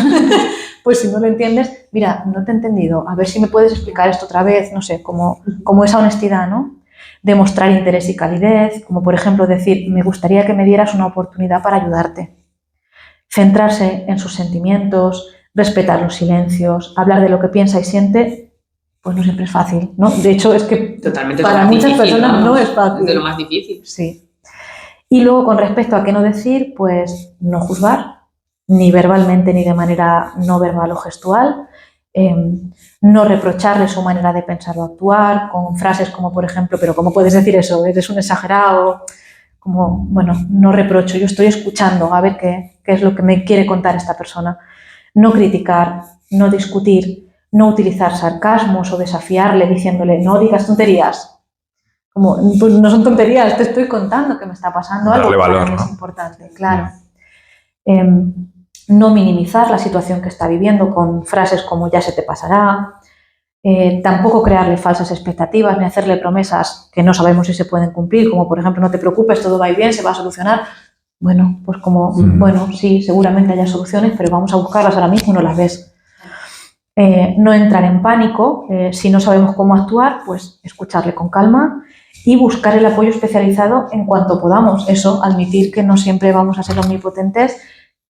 Pues si no lo entiendes, mira, no te he entendido, a ver si me puedes explicar esto otra vez, no sé, como esa honestidad, ¿no? Demostrar interés y calidez, como por ejemplo decir, me gustaría que me dieras una oportunidad para ayudarte. Centrarse en sus sentimientos, respetar los silencios, hablar de lo que piensa y siente, pues no siempre es fácil, ¿no? De hecho, es que Totalmente para muchas personas no es fácil. Es de lo más difícil. Sí. Y luego, con respecto a qué no decir, pues no juzgar, ni verbalmente ni de manera no verbal o gestual, no reprocharle su manera de pensar o actuar, con frases como, por ejemplo, pero ¿cómo puedes decir eso? Eres un exagerado. Como, bueno, no reprocho, yo estoy escuchando a ver qué es lo que me quiere contar esta persona. No criticar, no discutir, no utilizar sarcasmos o desafiarle diciéndole, no digas tonterías. Como, pues no son tonterías, te estoy contando que me está pasando algo que para mí es importante, claro. No minimizar la situación que está viviendo con frases como ya se te pasará. Tampoco crearle falsas expectativas ni hacerle promesas que no sabemos si se pueden cumplir, como por ejemplo, no te preocupes, todo va a ir bien, se va a solucionar. Bueno, pues como, bueno, sí, seguramente haya soluciones, pero vamos a buscarlas ahora mismo y no las ves. No entrar en pánico, si no sabemos cómo actuar, pues escucharle con calma y buscar el apoyo especializado en cuanto podamos. Eso, admitir que no siempre vamos a ser omnipotentes,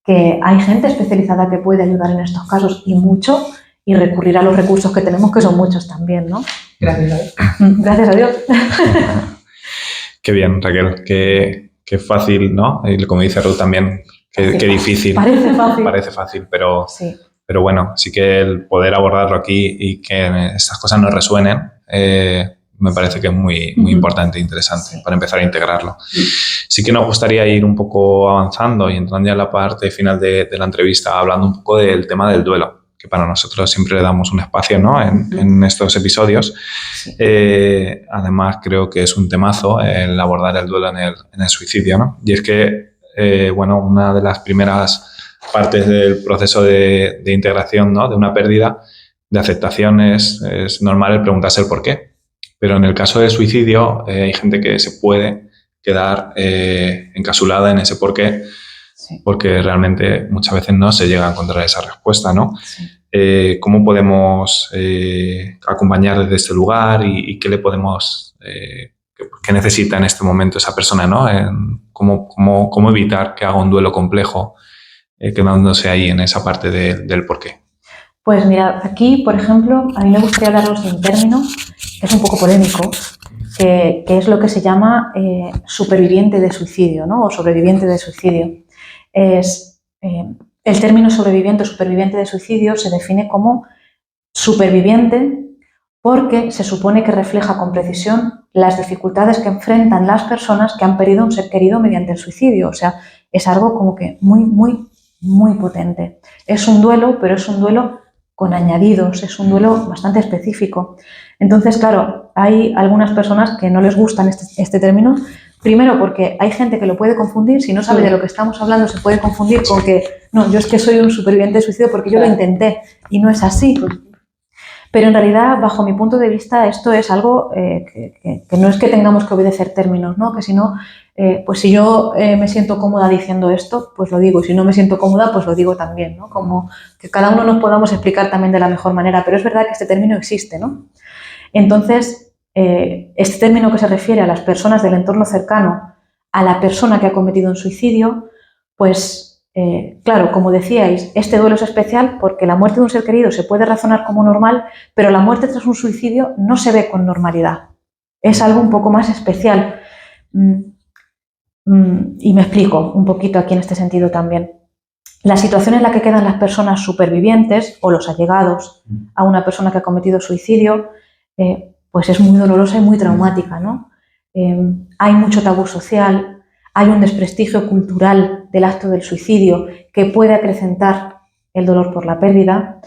que hay gente especializada que puede ayudar en estos casos y mucho, y recurrir a los recursos que tenemos, que son muchos también, ¿no? Gracias a Dios. Gracias a Dios. Qué bien, Raquel, qué fácil, ¿no? Y como dice Ruth también, qué difícil. Parece fácil. Parece fácil, pero, sí. Pero bueno, sí que el poder abordarlo aquí y que estas cosas nos resuenen, me parece que es muy importante e interesante para empezar a integrarlo. Sí que nos gustaría ir un poco avanzando y entrando ya en la parte final de la entrevista, hablando un poco del tema del duelo, que para nosotros siempre le damos un espacio, ¿no? en estos episodios. Además, creo que es un temazo el abordar el duelo en el suicidio, ¿no? Y es que, bueno, una de las primeras partes del proceso de integración, ¿no? De una pérdida, de aceptación, es normal el preguntarse el por qué. Pero en el caso del suicidio hay gente que se puede quedar encasulada en ese por qué, Sí. porque realmente muchas veces no se llega a encontrar esa respuesta, ¿no? Sí. ¿Cómo podemos acompañar desde este lugar y qué le podemos, qué necesita en este momento esa persona, ¿no? Cómo evitar que haga un duelo complejo quedándose ahí en esa parte del porqué? Pues mirad, aquí, por ejemplo, a mí me gustaría hablaros de un término que es un poco polémico, que es lo que se llama superviviente de suicidio, ¿no? O sobreviviente de suicidio. El término sobreviviente o superviviente de suicidio se define como superviviente porque se supone que refleja con precisión las dificultades que enfrentan las personas que han perdido un ser querido mediante el suicidio. O sea, es algo como que muy, muy, muy potente. Es un duelo, pero es un duelo con añadidos, es un duelo bastante específico. Entonces, claro, hay algunas personas que no les gustan este término. Primero, porque hay gente que lo puede confundir, si no sabe de lo que estamos hablando, se puede confundir con que, no, yo es que soy un superviviente de suicidio porque yo lo intenté, y no es así. Pero en realidad, bajo mi punto de vista, esto es algo que no es que tengamos que obedecer términos, ¿no? Que si no, pues si yo me siento cómoda diciendo esto, pues lo digo, y si no me siento cómoda, pues lo digo también, ¿no? Como que cada uno nos podamos explicar también de la mejor manera, pero es verdad que este término existe, ¿no? Entonces, este término que se refiere a las personas del entorno cercano a la persona que ha cometido un suicidio, pues claro, como decíais, este duelo es especial porque la muerte de un ser querido se puede razonar como normal, pero la muerte tras un suicidio no se ve con normalidad. Es algo un poco más especial. Y me explico un poquito aquí en este sentido también. La situación en la que quedan las personas supervivientes o los allegados a una persona que ha cometido suicidio, pues es muy dolorosa y muy traumática, ¿no? Hay mucho tabú social, hay un desprestigio cultural del acto del suicidio que puede acrecentar el dolor por la pérdida.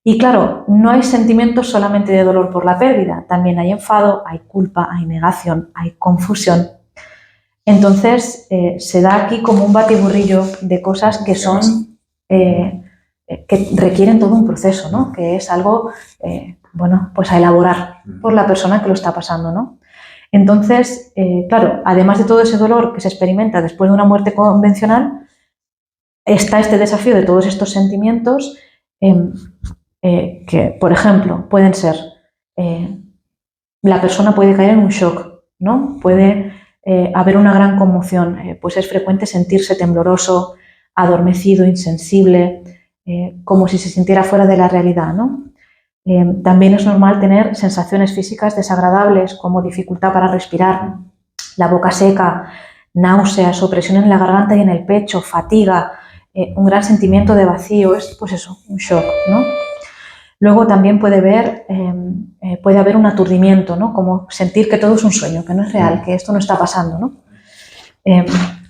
Y claro, no hay sentimientos solamente de dolor por la pérdida, también hay enfado, hay culpa, hay negación, hay confusión. Entonces, se da aquí como un batiburrillo de cosas que son, que requieren todo un proceso, ¿no? Que es algo, bueno, pues a elaborar por la persona que lo está pasando, ¿no? Entonces, claro, además de todo ese dolor que se experimenta después de una muerte convencional, está este desafío de todos estos sentimientos que, por ejemplo, pueden ser, la persona puede caer en un shock, ¿no? Puede haber una gran conmoción, pues es frecuente sentirse tembloroso, adormecido, insensible, como si se sintiera fuera de la realidad, ¿no? También es normal tener sensaciones físicas desagradables como dificultad para respirar, la boca seca, náuseas, opresión en la garganta y en el pecho, fatiga, un gran sentimiento de vacío, es pues eso, un shock, ¿no? Luego también puede haber un aturdimiento, ¿no? Como sentir que todo es un sueño, que no es real, que esto no está pasando, ¿no?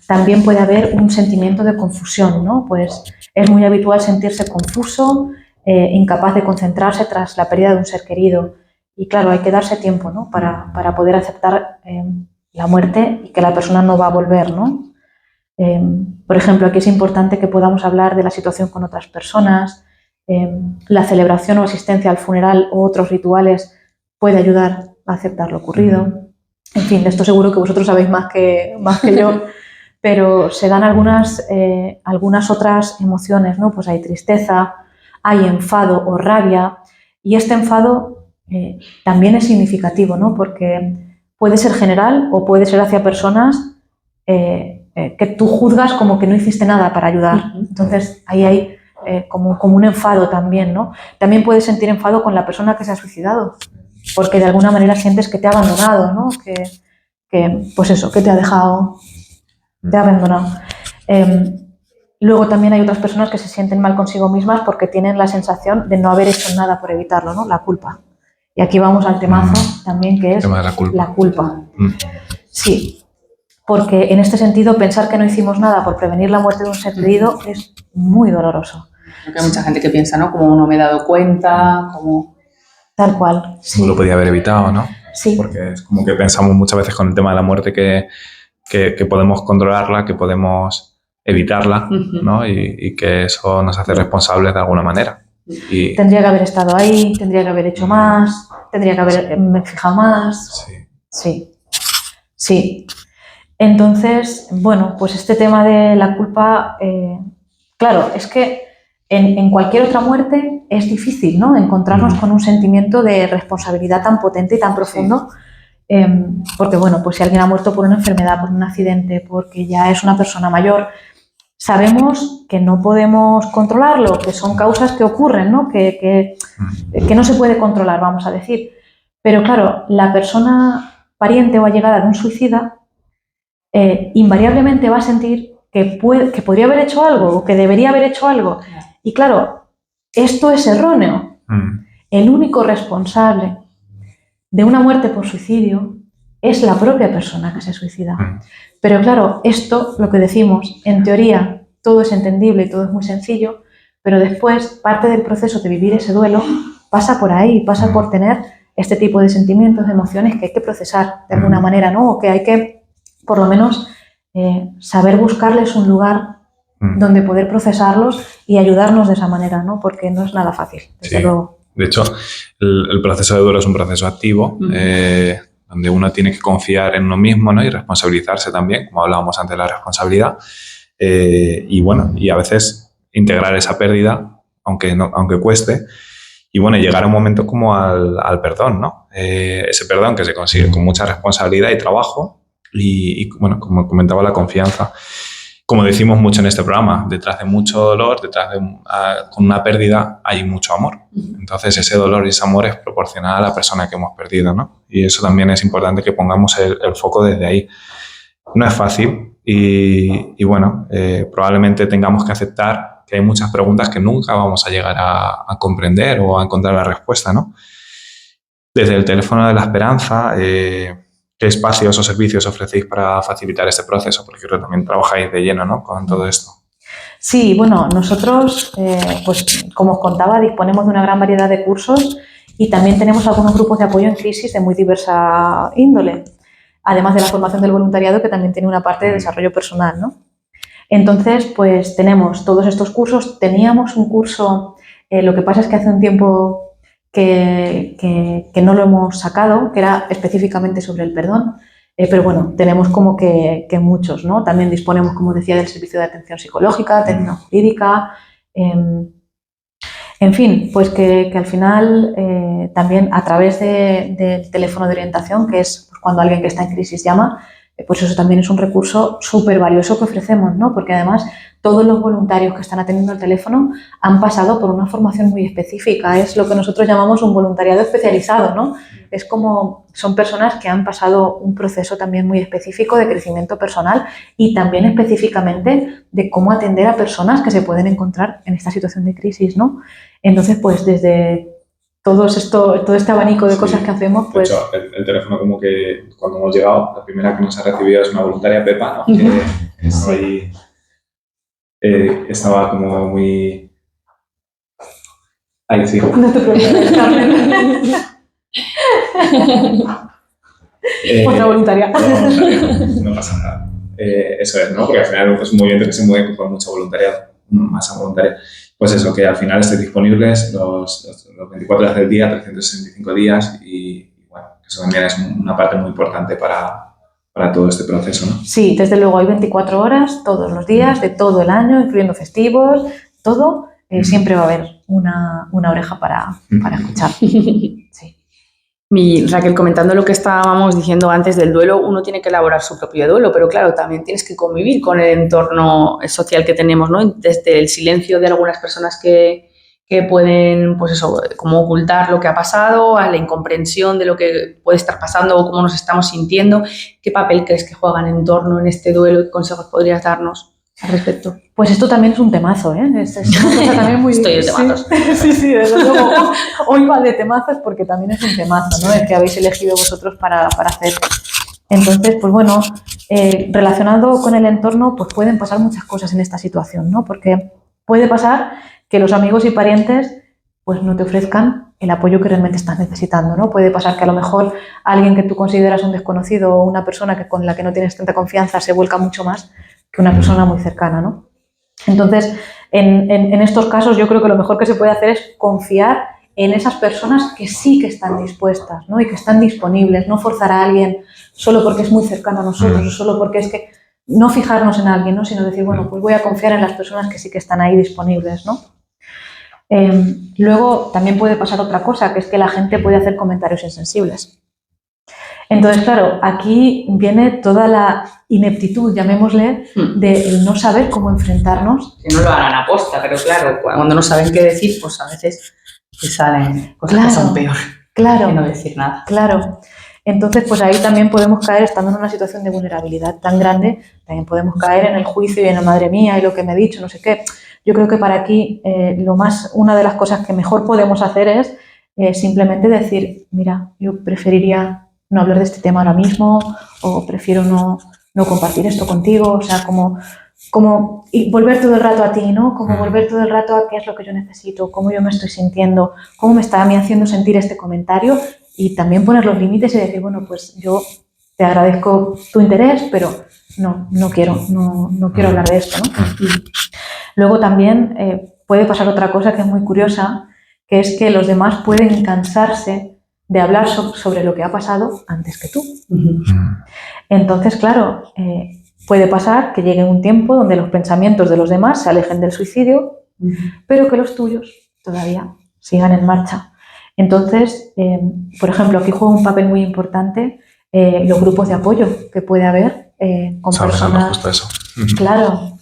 También puede haber un sentimiento de confusión, ¿no? Pues es muy habitual sentirse confuso, incapaz de concentrarse tras la pérdida de un ser querido. Y claro, hay que darse tiempo, ¿no? Para poder aceptar la muerte y que la persona no va a volver, ¿no? Por ejemplo, aquí es importante que podamos hablar de la situación con otras personas. La celebración o asistencia al funeral u otros rituales puede ayudar a aceptar lo ocurrido. En fin, de esto seguro que vosotros sabéis más que yo, pero se dan algunas otras emociones, ¿no? Pues hay tristeza, hay enfado o rabia, y este enfado también es significativo, ¿no? Porque puede ser general o puede ser hacia personas que tú juzgas como que no hiciste nada para ayudar. Entonces, ahí hay como un enfado también, ¿no? También puedes sentir enfado con la persona que se ha suicidado, porque de alguna manera sientes que te ha abandonado, ¿no? Que pues eso, que te ha dejado, te ha abandonado. Luego también hay otras personas que se sienten mal consigo mismas porque tienen la sensación de no haber hecho nada por evitarlo, ¿no? La culpa. Y aquí vamos al temazo también, que es la culpa. Sí, porque en este sentido pensar que no hicimos nada por prevenir la muerte de un ser querido es muy doloroso. Creo que hay mucha gente que piensa, ¿no? Como no me he dado cuenta, como... Tal cual, sí. No lo podía haber evitado, ¿no? Sí. Porque es como que pensamos muchas veces con el tema de la muerte que podemos controlarla, que podemos evitarla, ¿no? Y que eso nos hace responsables de alguna manera. Y, tendría que haber estado ahí, tendría que haber hecho más, tendría que haberme fijado más. Sí. Entonces, bueno, pues este tema de la culpa, claro, es que en cualquier otra muerte es difícil, ¿no? Encontrarnos con un sentimiento de responsabilidad tan potente y tan profundo, porque, bueno, pues si alguien ha muerto por una enfermedad, por un accidente, porque ya es una persona mayor, sabemos que no podemos controlarlo, que son causas que ocurren, ¿no? Que no se puede controlar, vamos a decir. Pero claro, la persona pariente o allegada de un suicida invariablemente va a sentir que podría haber hecho algo o que debería haber hecho algo. Y claro, esto es erróneo. El único responsable de una muerte por suicidio es la propia persona que se suicida. Pero claro, esto, lo que decimos, en teoría todo es entendible y todo es muy sencillo, pero después parte del proceso de vivir ese duelo pasa por ahí, pasa por tener este tipo de sentimientos, de emociones que hay que procesar de alguna manera, ¿no? O que hay que, por lo menos, saber buscarles un lugar donde poder procesarlos y ayudarnos de esa manera, ¿no? Porque no es nada fácil, desde luego. De hecho, el proceso de duelo es un proceso activo, donde uno tiene que confiar en uno mismo, ¿no? Y responsabilizarse también, como hablábamos antes de la responsabilidad. Y bueno, y a veces integrar esa pérdida, aunque cueste, y bueno, llegar a un momento como al perdón, ¿no? Ese perdón que se consigue con mucha responsabilidad y trabajo y bueno, como comentaba, la confianza. Como decimos mucho en este programa, detrás de mucho dolor, con una pérdida hay mucho amor. Entonces ese dolor y ese amor es proporcional a la persona que hemos perdido, ¿no? Y eso también es importante que pongamos el foco desde ahí. No es fácil y bueno, probablemente tengamos que aceptar que hay muchas preguntas que nunca vamos a llegar a comprender o a encontrar la respuesta, ¿no? Desde el teléfono de la esperanza, ¿qué espacios o servicios ofrecéis para facilitar este proceso? Porque creo que también trabajáis de lleno, ¿no? Con todo esto. Sí, bueno, nosotros, pues como os contaba, disponemos de una gran variedad de cursos y también tenemos algunos grupos de apoyo en crisis de muy diversa índole, además de la formación del voluntariado, que también tiene una parte de desarrollo personal, ¿no? Entonces, pues tenemos todos estos cursos. Teníamos un curso, lo que pasa es que hace un tiempo que no lo hemos sacado, que era específicamente sobre el perdón, pero bueno, tenemos como que muchos, ¿no? También disponemos, como decía, del servicio de atención psicológica, técnica jurídica, en fin, pues que al final también a través del teléfono de orientación, que es cuando alguien que está en crisis llama, pues eso también es un recurso súper valioso que ofrecemos, ¿no? Porque además todos los voluntarios que están atendiendo el teléfono han pasado por una formación muy específica. Es lo que nosotros llamamos un voluntariado especializado, ¿no? Es como son personas que han pasado un proceso también muy específico de crecimiento personal y también específicamente de cómo atender a personas que se pueden encontrar en esta situación de crisis, ¿no? Entonces, pues desde todo este abanico de cosas que hacemos, pues... De hecho, el teléfono, como que cuando hemos llegado, la primera que nos ha recibido es una voluntaria, Pepa, ¿no? Que estaba ahí, estaba como muy... Ahí sí. No te preocupes, Carmen. Otra voluntaria. No pasa nada. Eso es, ¿no? Porque al final es un movimiento que se mueve con mucha voluntariado, masa voluntaria. Pues eso, que al final estén disponibles los 24 horas del día, 365 días y bueno, eso también es una parte muy importante para todo este proceso, ¿no? Sí, desde luego hay 24 horas todos los días de todo el año, incluyendo festivos, todo, siempre va a haber una oreja para escuchar. Sí. Raquel, comentando lo que estábamos diciendo antes del duelo, uno tiene que elaborar su propio duelo, pero claro, también tienes que convivir con el entorno social que tenemos, ¿no? Desde el silencio de algunas personas que pueden, pues eso, como ocultar lo que ha pasado, a la incomprensión de lo que puede estar pasando o cómo nos estamos sintiendo. ¿Qué papel crees que juega el entorno en este duelo? ¿Qué consejos podrías darnos al respecto? Pues esto también es un temazo, ¿eh? Es una cosa también muy... Estoy de temazos. Sí, desde luego. Hoy va de temazos porque también es un temazo, ¿no? El que habéis elegido vosotros para hacer. Entonces, pues bueno, relacionado con el entorno, pues pueden pasar muchas cosas en esta situación, ¿no? Porque puede pasar que los amigos y parientes pues no te ofrezcan el apoyo que realmente estás necesitando, ¿no? Puede pasar que a lo mejor alguien que tú consideras un desconocido o una persona con la que no tienes tanta confianza se vuelca mucho más que una persona muy cercana, ¿no? Entonces, en estos casos yo creo que lo mejor que se puede hacer es confiar en esas personas que sí que están dispuestas, ¿no? Y que están disponibles, no forzar a alguien solo porque es muy cercano a nosotros o solo porque es que no fijarnos en alguien, ¿no? Sino decir, bueno, pues voy a confiar en las personas que sí que están ahí disponibles, ¿no? Luego también puede pasar otra cosa, que es que la gente puede hacer comentarios insensibles. Entonces, claro, aquí viene toda la ineptitud, llamémosle, de el no saber cómo enfrentarnos. Que no lo harán a posta, pero claro, cuando no saben qué decir, pues a veces te salen cosas que son peor que no decir nada. Claro. Entonces, pues ahí también podemos caer, estando en una situación de vulnerabilidad tan grande, también podemos caer en el juicio y en el madre mía y lo que me he dicho, no sé qué. Yo creo que para aquí una de las cosas que mejor podemos hacer es simplemente decir, mira, yo preferiría no hablar de este tema ahora mismo o prefiero no compartir esto contigo, o sea, como y volver todo el rato a ti, ¿no? Como volver todo el rato a qué es lo que yo necesito, cómo yo me estoy sintiendo, cómo me está a mí haciendo sentir este comentario y también poner los límites y decir, bueno, pues yo te agradezco tu interés, pero no quiero hablar de esto, ¿no? Luego también puede pasar otra cosa que es muy curiosa, que es que los demás pueden cansarse de hablar sobre lo que ha pasado antes que tú. Entonces, claro, puede pasar que llegue un tiempo donde los pensamientos de los demás se alejen del suicidio, pero que los tuyos todavía sigan en marcha. Entonces, por ejemplo, aquí juega un papel muy importante los grupos de apoyo que puede haber con personas. Justo eso. Claro,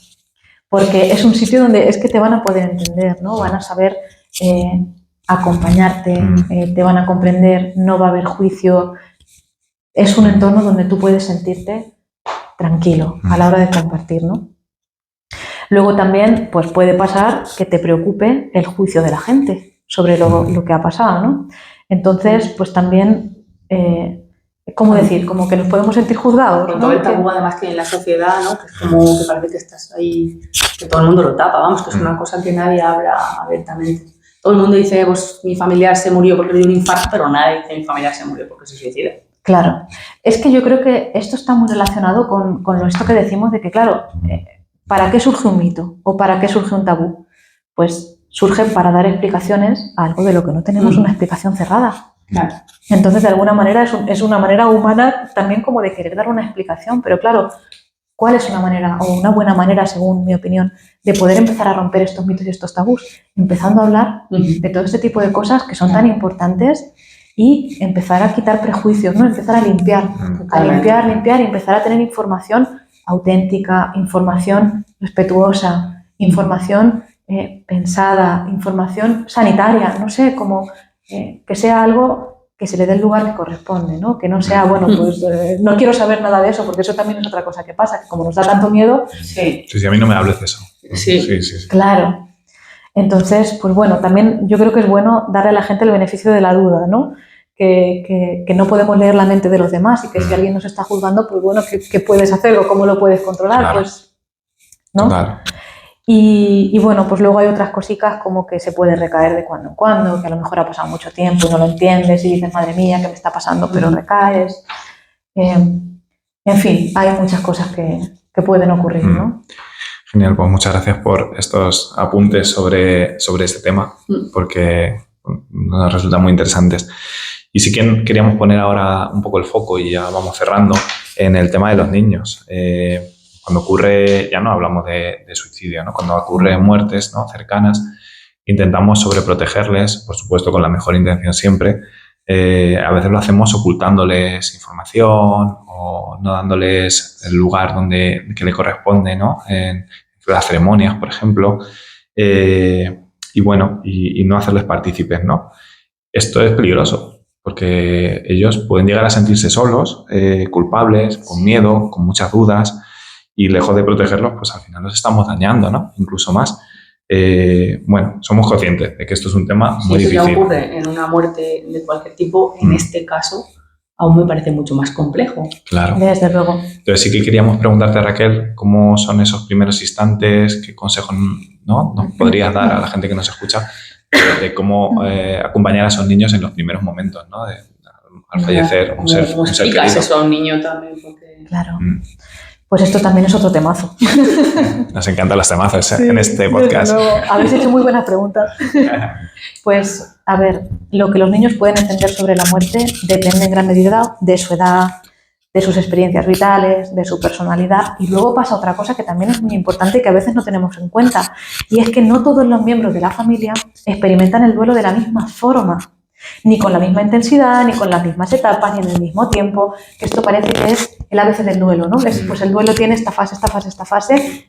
porque es un sitio donde es que te van a poder entender, ¿no? Van a saber acompañarte, te van a comprender, no va a haber juicio. Es un entorno donde tú puedes sentirte tranquilo a la hora de compartir, ¿no? Luego también pues puede pasar que te preocupe el juicio de la gente sobre lo que ha pasado, ¿no? Entonces, pues también, ¿cómo decir? Como que nos podemos sentir juzgados, Con ¿no? todo el tabú además que hay en la sociedad, ¿no? Que es como que parece que estás ahí, que todo el mundo lo tapa, vamos, que es una cosa que nadie habla abiertamente. Todo el mundo dice, pues mi familiar se murió porque le dio un infarto, pero nadie dice mi familiar se murió porque se suicida. Claro, es que yo creo que esto está muy relacionado con esto que decimos de que, claro, ¿para qué surge un mito o para qué surge un tabú? Pues surge para dar explicaciones a algo de lo que no tenemos una explicación cerrada. Claro. Entonces, de alguna manera, es una manera humana también como de querer dar una explicación, pero claro, ¿cuál es una manera o una buena manera, según mi opinión, de poder empezar a romper estos mitos y estos tabús? Empezando a hablar de todo este tipo de cosas que son tan importantes y empezar a quitar prejuicios, ¿no? Empezar a limpiar y empezar a tener información auténtica, información respetuosa, información pensada, información sanitaria, no sé, como que sea algo que se le dé el lugar que corresponde, ¿no? Que no sea, bueno, pues no quiero saber nada de eso, porque eso también es otra cosa que pasa, que como nos da tanto miedo... Sí, a mí no me hables de eso. Sí. Claro. Entonces, pues bueno, también yo creo que es bueno darle a la gente el beneficio de la duda, ¿no? Que no podemos leer la mente de los demás y que si alguien nos está juzgando, pues bueno, ¿qué puedes hacer o cómo lo puedes controlar? Claro. Pues, ¿no? Claro. Y bueno, pues luego hay otras cositas como que se puede recaer de cuando en cuando, que a lo mejor ha pasado mucho tiempo y no lo entiendes y dices, madre mía, ¿qué me está pasando? Pero recaes. En fin, hay muchas cosas que pueden ocurrir, ¿no? Genial, pues muchas gracias por estos apuntes sobre este tema, porque nos resultan muy interesantes. Y sí que queríamos poner ahora un poco el foco, y ya vamos cerrando, en el tema de los niños. Cuando ocurre, ya no hablamos de suicidio, ¿no? Cuando ocurren muertes, ¿no?, cercanas, intentamos sobreprotegerles, por supuesto con la mejor intención siempre. A veces lo hacemos ocultándoles información o no dándoles el lugar que le corresponde, ¿no?, en las ceremonias, por ejemplo, y bueno, y no hacerles partícipes, ¿no? Esto es peligroso porque ellos pueden llegar a sentirse solos, culpables, con miedo, con muchas dudas, y lejos de protegerlos, pues al final los estamos dañando, ¿no? Incluso más. Bueno, somos conscientes de que esto es un tema muy difícil. Si eso ya ocurre en una muerte de cualquier tipo, en este caso aún me parece mucho más complejo. Claro. Desde luego. Entonces sí que queríamos preguntarte, Raquel, ¿cómo son esos primeros instantes? ¿Qué consejos, ¿no?, nos podrías dar a la gente que nos escucha de cómo acompañar a esos niños en los primeros momentos, ¿no?, al fallecer un ser querido? Explicas eso a un niño también? Porque... Claro. pues esto también es otro temazo. Nos encantan los temazos en este podcast. Desde luego, habéis hecho muy buenas preguntas. Pues, a ver, lo que los niños pueden entender sobre la muerte depende en gran medida de su edad, de sus experiencias vitales, de su personalidad. Y luego pasa otra cosa que también es muy importante y que a veces no tenemos en cuenta, y es que no todos los miembros de la familia experimentan el duelo de la misma forma, ni con la misma intensidad, ni con las mismas etapas, ni en el mismo tiempo, que esto parece que es el ABC del duelo, ¿no? Pues el duelo tiene esta fase,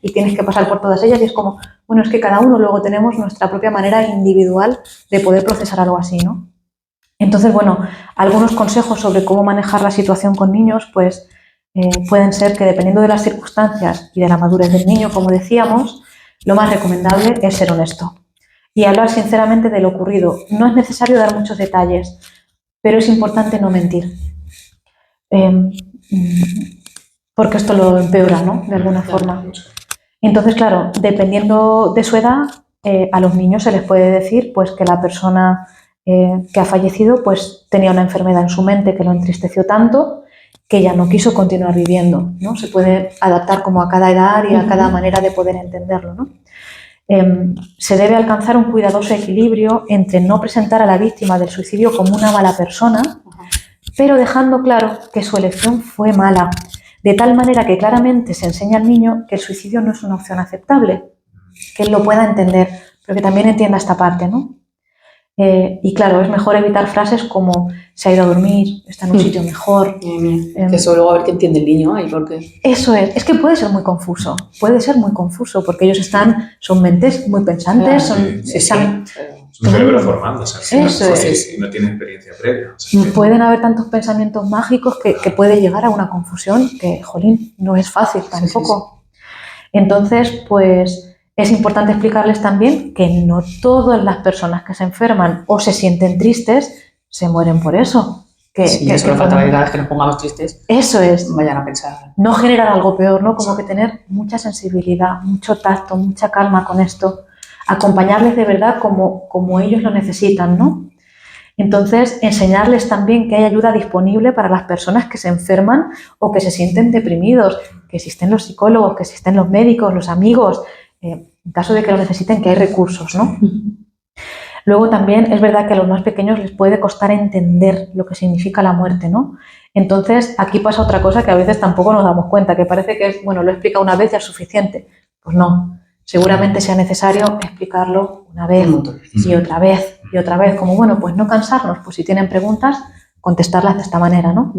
y tienes que pasar por todas ellas, y es como, bueno, es que cada uno luego tenemos nuestra propia manera individual de poder procesar algo así, ¿no? Entonces, bueno, algunos consejos sobre cómo manejar la situación con niños, pues pueden ser que dependiendo de las circunstancias y de la madurez del niño, como decíamos, lo más recomendable es ser honesto y hablar sinceramente de lo ocurrido. No es necesario dar muchos detalles, pero es importante no mentir. Porque esto lo empeora, ¿no? De alguna forma. Entonces, claro, dependiendo de su edad, a los niños se les puede decir pues, que la persona que ha fallecido pues, tenía una enfermedad en su mente que lo entristeció tanto que ya no quiso continuar viviendo, ¿no? Se puede adaptar como a cada edad y a cada manera de poder entenderlo, ¿no? Se debe alcanzar un cuidadoso equilibrio entre no presentar a la víctima del suicidio como una mala persona, pero dejando claro que su elección fue mala, de tal manera que claramente se enseña al niño que el suicidio no es una opción aceptable, que él lo pueda entender, pero que también entienda esta parte, ¿no? Y claro, es mejor evitar frases como se ha ido a dormir, está en un sitio mejor. Que eso luego a ver qué entiende el niño ahí, porque... Eso es que puede ser muy confuso, porque ellos son mentes muy pensantes, Son cerebros formándose, eso es. Y no tienen experiencia previa. Pueden haber tantos pensamientos mágicos que puede llegar a una confusión que, jolín, no es fácil tampoco. Entonces, pues... es importante explicarles también que no todas las personas que se enferman o se sienten tristes se mueren por eso. Eso nos falta cada vez que nos pongamos tristes. Eso es. Vayan a pensar. No generar algo peor, ¿no? Como que tener mucha sensibilidad, mucho tacto, mucha calma con esto. Acompañarles de verdad como ellos lo necesitan, ¿no? Entonces, enseñarles también que hay ayuda disponible para las personas que se enferman o que se sienten deprimidos, que existen los psicólogos, que existen los médicos, los amigos, en caso de que lo necesiten, que hay recursos, ¿no? Luego también es verdad que a los más pequeños les puede costar entender lo que significa la muerte, ¿no? Entonces aquí pasa otra cosa que a veces tampoco nos damos cuenta, que parece que es, bueno, lo he explicado una vez ya es suficiente. Pues no, seguramente sea necesario explicarlo una vez y otra vez y otra vez, como bueno, pues no cansarnos, pues si tienen preguntas, contestarlas de esta manera, ¿no?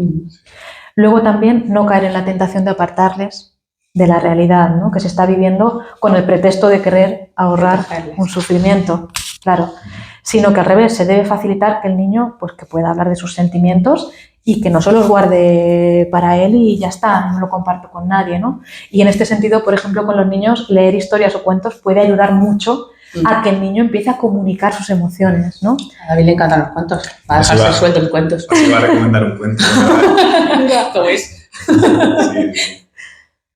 Luego también no caer en la tentación de apartarles de la realidad, ¿no? Que se está viviendo con el pretexto de querer ahorrar un sufrimiento, claro, sino que al revés, se debe facilitar que el niño pues, que pueda hablar de sus sentimientos y que no se los guarde para él y ya está, no lo comparto con nadie, ¿no? Y en este sentido, por ejemplo, con los niños, leer historias o cuentos puede ayudar mucho a que el niño empiece a comunicar sus emociones, ¿no? A David le encantan los cuentos, va a dejarse suelto en cuentos. Así va a recomendar un cuento. ¿Cómo es? Sí.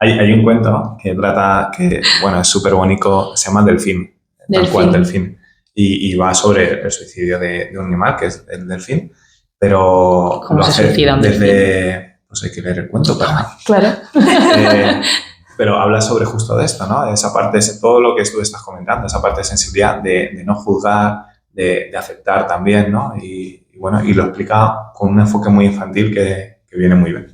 Hay un cuento que trata, que bueno, es súper bonito, se llama Delfín, tal cual, Delfín, y va sobre el suicidio de un animal, que es el delfín, pero ¿cómo lo se hace suicida un desde, pues hay que leer el cuento, Claro. Pero habla sobre justo de esto, ¿no? Esa parte, todo lo que tú estás comentando, esa parte de sensibilidad, de no juzgar, de aceptar también, ¿no? Y bueno, y lo explica con un enfoque muy infantil que viene muy bien.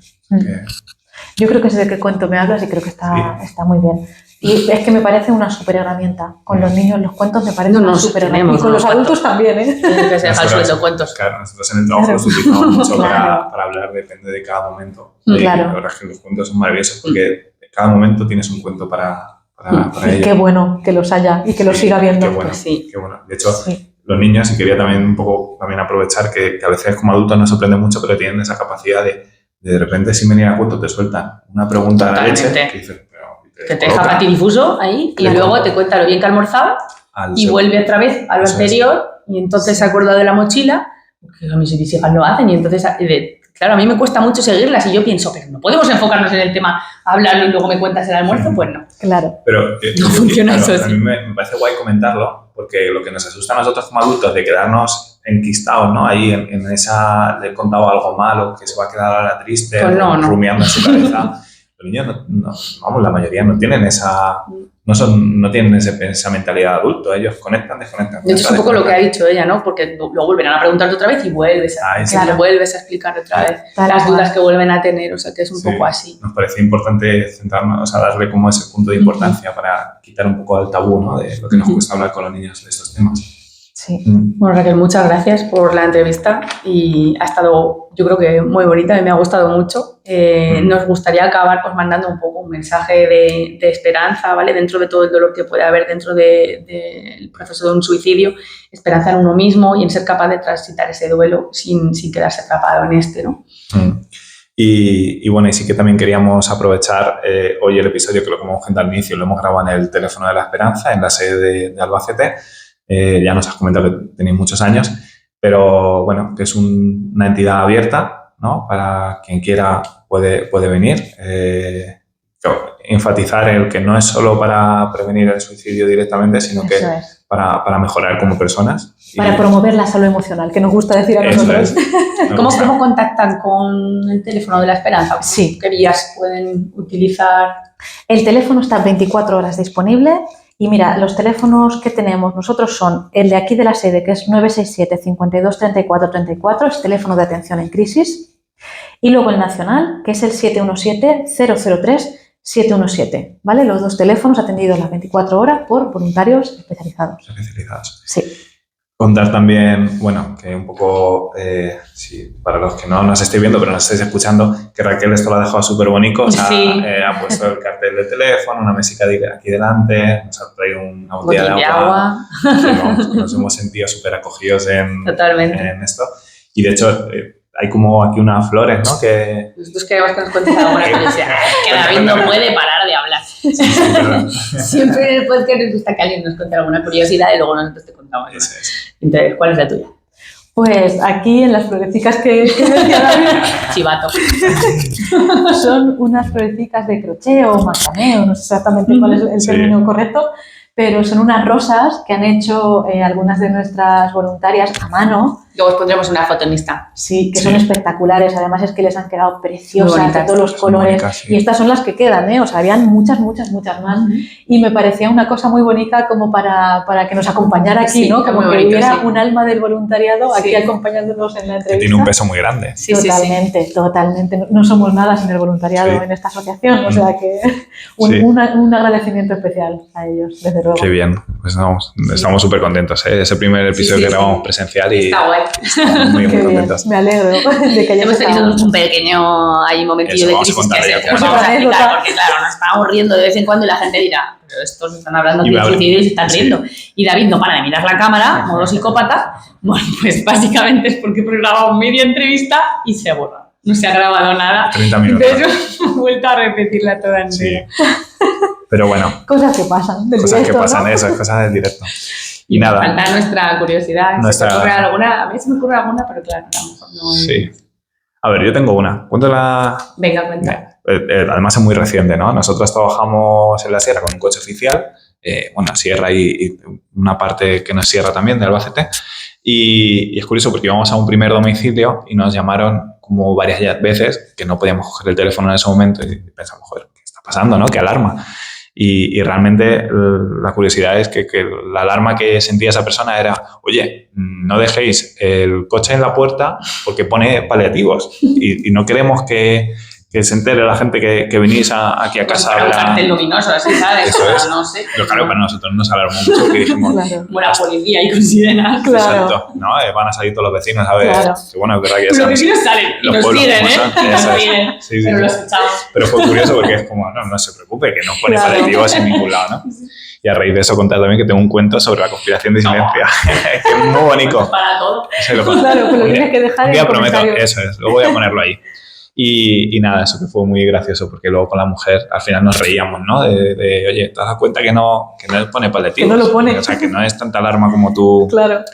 Yo creo que sé de qué cuento me hablas y creo que está muy bien. Y es que me parece una súper herramienta. Con los niños los cuentos me parecen una súper herramienta. Y con los adultos también, ¿eh? Que se deja el sueldo cuentos. Claro, nosotros en el trabajo los utilizamos mucho para hablar, depende de cada momento. Claro. Y la verdad es que los cuentos son maravillosos porque cada momento tienes un cuento para ello. Qué bueno que los haya y que los siga viendo. Qué bueno, pues sí. Qué bueno. De hecho, los niños, y quería también un poco aprovechar que a veces como adultos nos sorprende mucho, pero tienen esa capacidad de repente sin venir a cuento te sueltan una pregunta a la leche que dices, que te deja patidifuso ahí y luego te cuenta lo bien que ha almorzado y vuelve otra vez a lo anterior y entonces se acuerda de la mochila, porque a mis hijas lo hacen y entonces, claro, a mí me cuesta mucho seguirlas y yo pienso, pero no podemos enfocarnos en el tema, hablarlo y luego me cuentas el almuerzo, pues no. Claro. Pero no funciona eso. A mí me parece guay comentarlo porque lo que nos asusta a nosotros como adultos de quedarnos enquistados, ¿no? Ahí en esa, le he contado algo malo, que se va a quedar ahora triste, pues no. rumiando en su cabeza. los niños, vamos, la mayoría no tienen no tienen esa mentalidad de adulto. Ellos conectan, desconectan. De hecho, es un poco lo que ha dicho ella, ¿no? Porque lo vuelven a preguntarte otra vez y vuelves a explicar otra vez las dudas que vuelven a tener. O sea, que es un poco así. Nos parecía importante centrarnos, o sea, darle como ese punto de importancia para quitar un poco el tabú, ¿no? De lo que nos cuesta hablar con los niños de estos temas. Sí. Bueno, Raquel, muchas gracias por la entrevista y ha estado, yo creo que muy bonita y me ha gustado mucho. Nos gustaría acabar pues mandando un poco un mensaje de esperanza, ¿vale? Dentro de todo el dolor que puede haber dentro del proceso de un suicidio, esperanza en uno mismo y en ser capaz de transitar ese duelo sin quedarse atrapado en este, ¿no? Y bueno, y sí que también queríamos aprovechar hoy el episodio, que lo hemos comentado al inicio, lo hemos grabado en el Teléfono de la Esperanza, en la sede de Albacete. Ya nos has comentado que tenéis muchos años, pero bueno, que es una entidad abierta, ¿no? Para quien quiera puede venir. Enfatizar el que no es solo para prevenir el suicidio directamente, sino que para mejorar como personas. Para promover la salud emocional, que nos gusta decir a nosotros. ¿Cómo contactan con el Teléfono de la Esperanza? Sí. ¿Qué vías pueden utilizar? El teléfono está 24 horas disponible. Y mira, los teléfonos que tenemos nosotros son el de aquí de la sede, que es 967 52 34 34, es teléfono de atención en crisis. Y luego el nacional, que es el 717 003 717, ¿vale? Los dos teléfonos atendidos las 24 horas por voluntarios especializados. Sí. Contar también, bueno, que un poco, sí, para los que no nos estéis viendo, pero nos estáis escuchando, que Raquel esto lo ha dejado súper bonito. O sea, ha puesto el cartel de teléfono, una mesica aquí delante, nos ha traído una botella de agua. Nos hemos sentido súper acogidos en esto. Y de hecho, hay como aquí unas flores, ¿no? Que nosotros queremos que nos cuentes alguna curiosidad. Que David no puede parar de hablar. Siempre en el podcast nos gusta que alguien nos cuente alguna curiosidad y luego nosotros te contamos. Entonces, ¿cuál es la tuya? Pues aquí en las florecicas que decía David, chivato. Son unas florecicas de crochet o macramé, no sé exactamente cuál es el término correcto, pero son unas rosas que han hecho algunas de nuestras voluntarias a mano. Luego os pondremos una foto en Insta. Sí, que son espectaculares. Además es que les han quedado preciosas de todos los colores. Bonitas, y estas son las que quedan, ¿eh? O sea, habían muchas más. Y me parecía una cosa muy bonita como para que nos acompañara aquí, ¿no? Como que hubiera un alma del voluntariado aquí acompañándonos en la entrevista. Que tiene un peso muy grande. Totalmente. No somos nada sin el voluntariado en esta asociación. O sea que un agradecimiento especial a ellos, desde luego. Qué bien. Pues estamos súper contentos, ¿eh? Ese primer episodio que grabamos presencial y está guay. Muy contentos. Me alegro de que hemos tenido un pequeño momentillo de crisis que vamos a explicar, porque claro, nos estamos riendo de vez en cuando y la gente dirá, pero estos están hablando de suicidio y se están riendo. Y David no para de mirar la cámara, modo psicópata. Bueno, pues básicamente es porque hemos grabado media entrevista y se borra. No se ha grabado nada. 30 minutos. De hecho, he vuelto a repetirla toda entera. Pero bueno. Cosas que pasan del directo, ¿no? Esas cosas del directo. Y nada. Falta nuestra curiosidad. ¿Se te ocurre alguna? A mí se me ocurre alguna, pero claro, a lo mejor no. Sí. A ver, yo tengo una. Cuéntala. Venga, cuenta. Además es muy reciente, ¿no? Nosotros trabajamos en la sierra con un coche oficial. Sierra y una parte que no es sierra también, de Albacete. Y es curioso porque íbamos a un primer domicilio y nos llamaron como varias veces que no podíamos coger el teléfono en ese momento y pensamos, joder, ¿qué está pasando, no? ¿Qué alarma? Y realmente la curiosidad es que la alarma que sentía esa persona era, oye, no dejéis el coche en la puerta porque pone paliativos y no queremos que se entere la gente que venís aquí a casa. Un cartel luminoso, así, ¿sabes? Eso es. No sé. Pero claro, para nosotros nos alarmó mucho que dijimos... Buena policía y con sirenas. Exacto. ¿No? Van a salir todos los vecinos a ver. Claro. Que bueno, es verdad que ya los vecinos salen y nos siguen, Nos siguen. Pero los echamos. Pero fue curioso porque es como, no se preocupe, que no pone paliativos en ningún lado, ¿no? Y a raíz de eso contar también que tengo un cuento sobre la conspiración de Silencia. Que es muy bonito. Para todo. Claro, pues lo tienes que dejar un en día el prometo, comentario. eso es, lo voy a ponerlo ahí. Y nada, eso que fue muy gracioso porque luego con la mujer al final nos reíamos, ¿no? De oye, ¿te has dado cuenta que no pone paliativos? Que no lo pone. O sea, que no es tanta alarma como tú. Claro.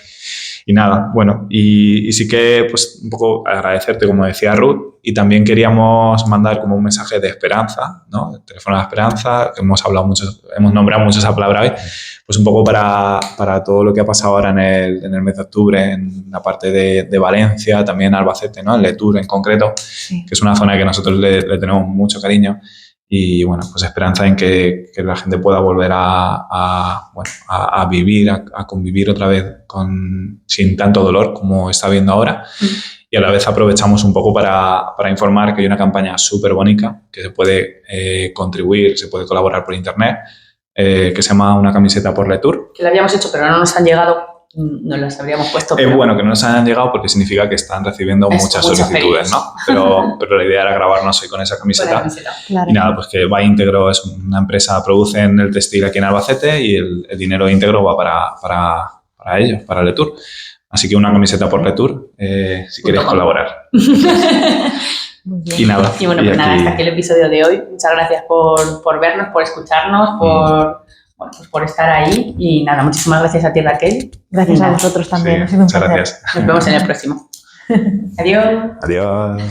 Y nada, bueno, y sí que pues un poco agradecerte, como decía Ruth, y también queríamos mandar como un mensaje de esperanza, ¿no? El teléfono de la esperanza, hemos nombrado mucho esa palabra hoy, pues un poco para todo lo que ha pasado ahora en el mes de octubre, en la parte de Valencia, también Albacete, ¿no? En Letur en concreto, que es una zona que nosotros le tenemos mucho cariño. y bueno, pues esperanza en que la gente pueda volver a vivir, a convivir otra vez sin tanto dolor como está habiendo ahora. Y a la vez aprovechamos un poco para informar que hay una campaña súper bonita que se puede contribuir, se puede colaborar por internet, que se llama Una camiseta por Letour. Que lo habíamos hecho, pero no nos han llegado. No las habríamos puesto. Es bueno que no nos hayan llegado porque significa que están recibiendo muchas solicitudes, ¿no? Pero la idea era grabarnos hoy con esa camiseta. Claro. Y nada, pues que va íntegro, es una empresa, producen el textil aquí en Albacete y el dinero íntegro va para ellos, para Letour. Así que una camiseta por Letour, si queréis colaborar. Muy bien. Y nada. Y bueno, pues nada, hasta aquí el episodio de hoy. Muchas gracias por vernos, por escucharnos, por estar ahí. Y nada, muchísimas gracias a ti, Raquel. Gracias a vosotros también. Sí, ha sido un muchas placer. gracias. Nos vemos en el próximo. Adiós. Adiós.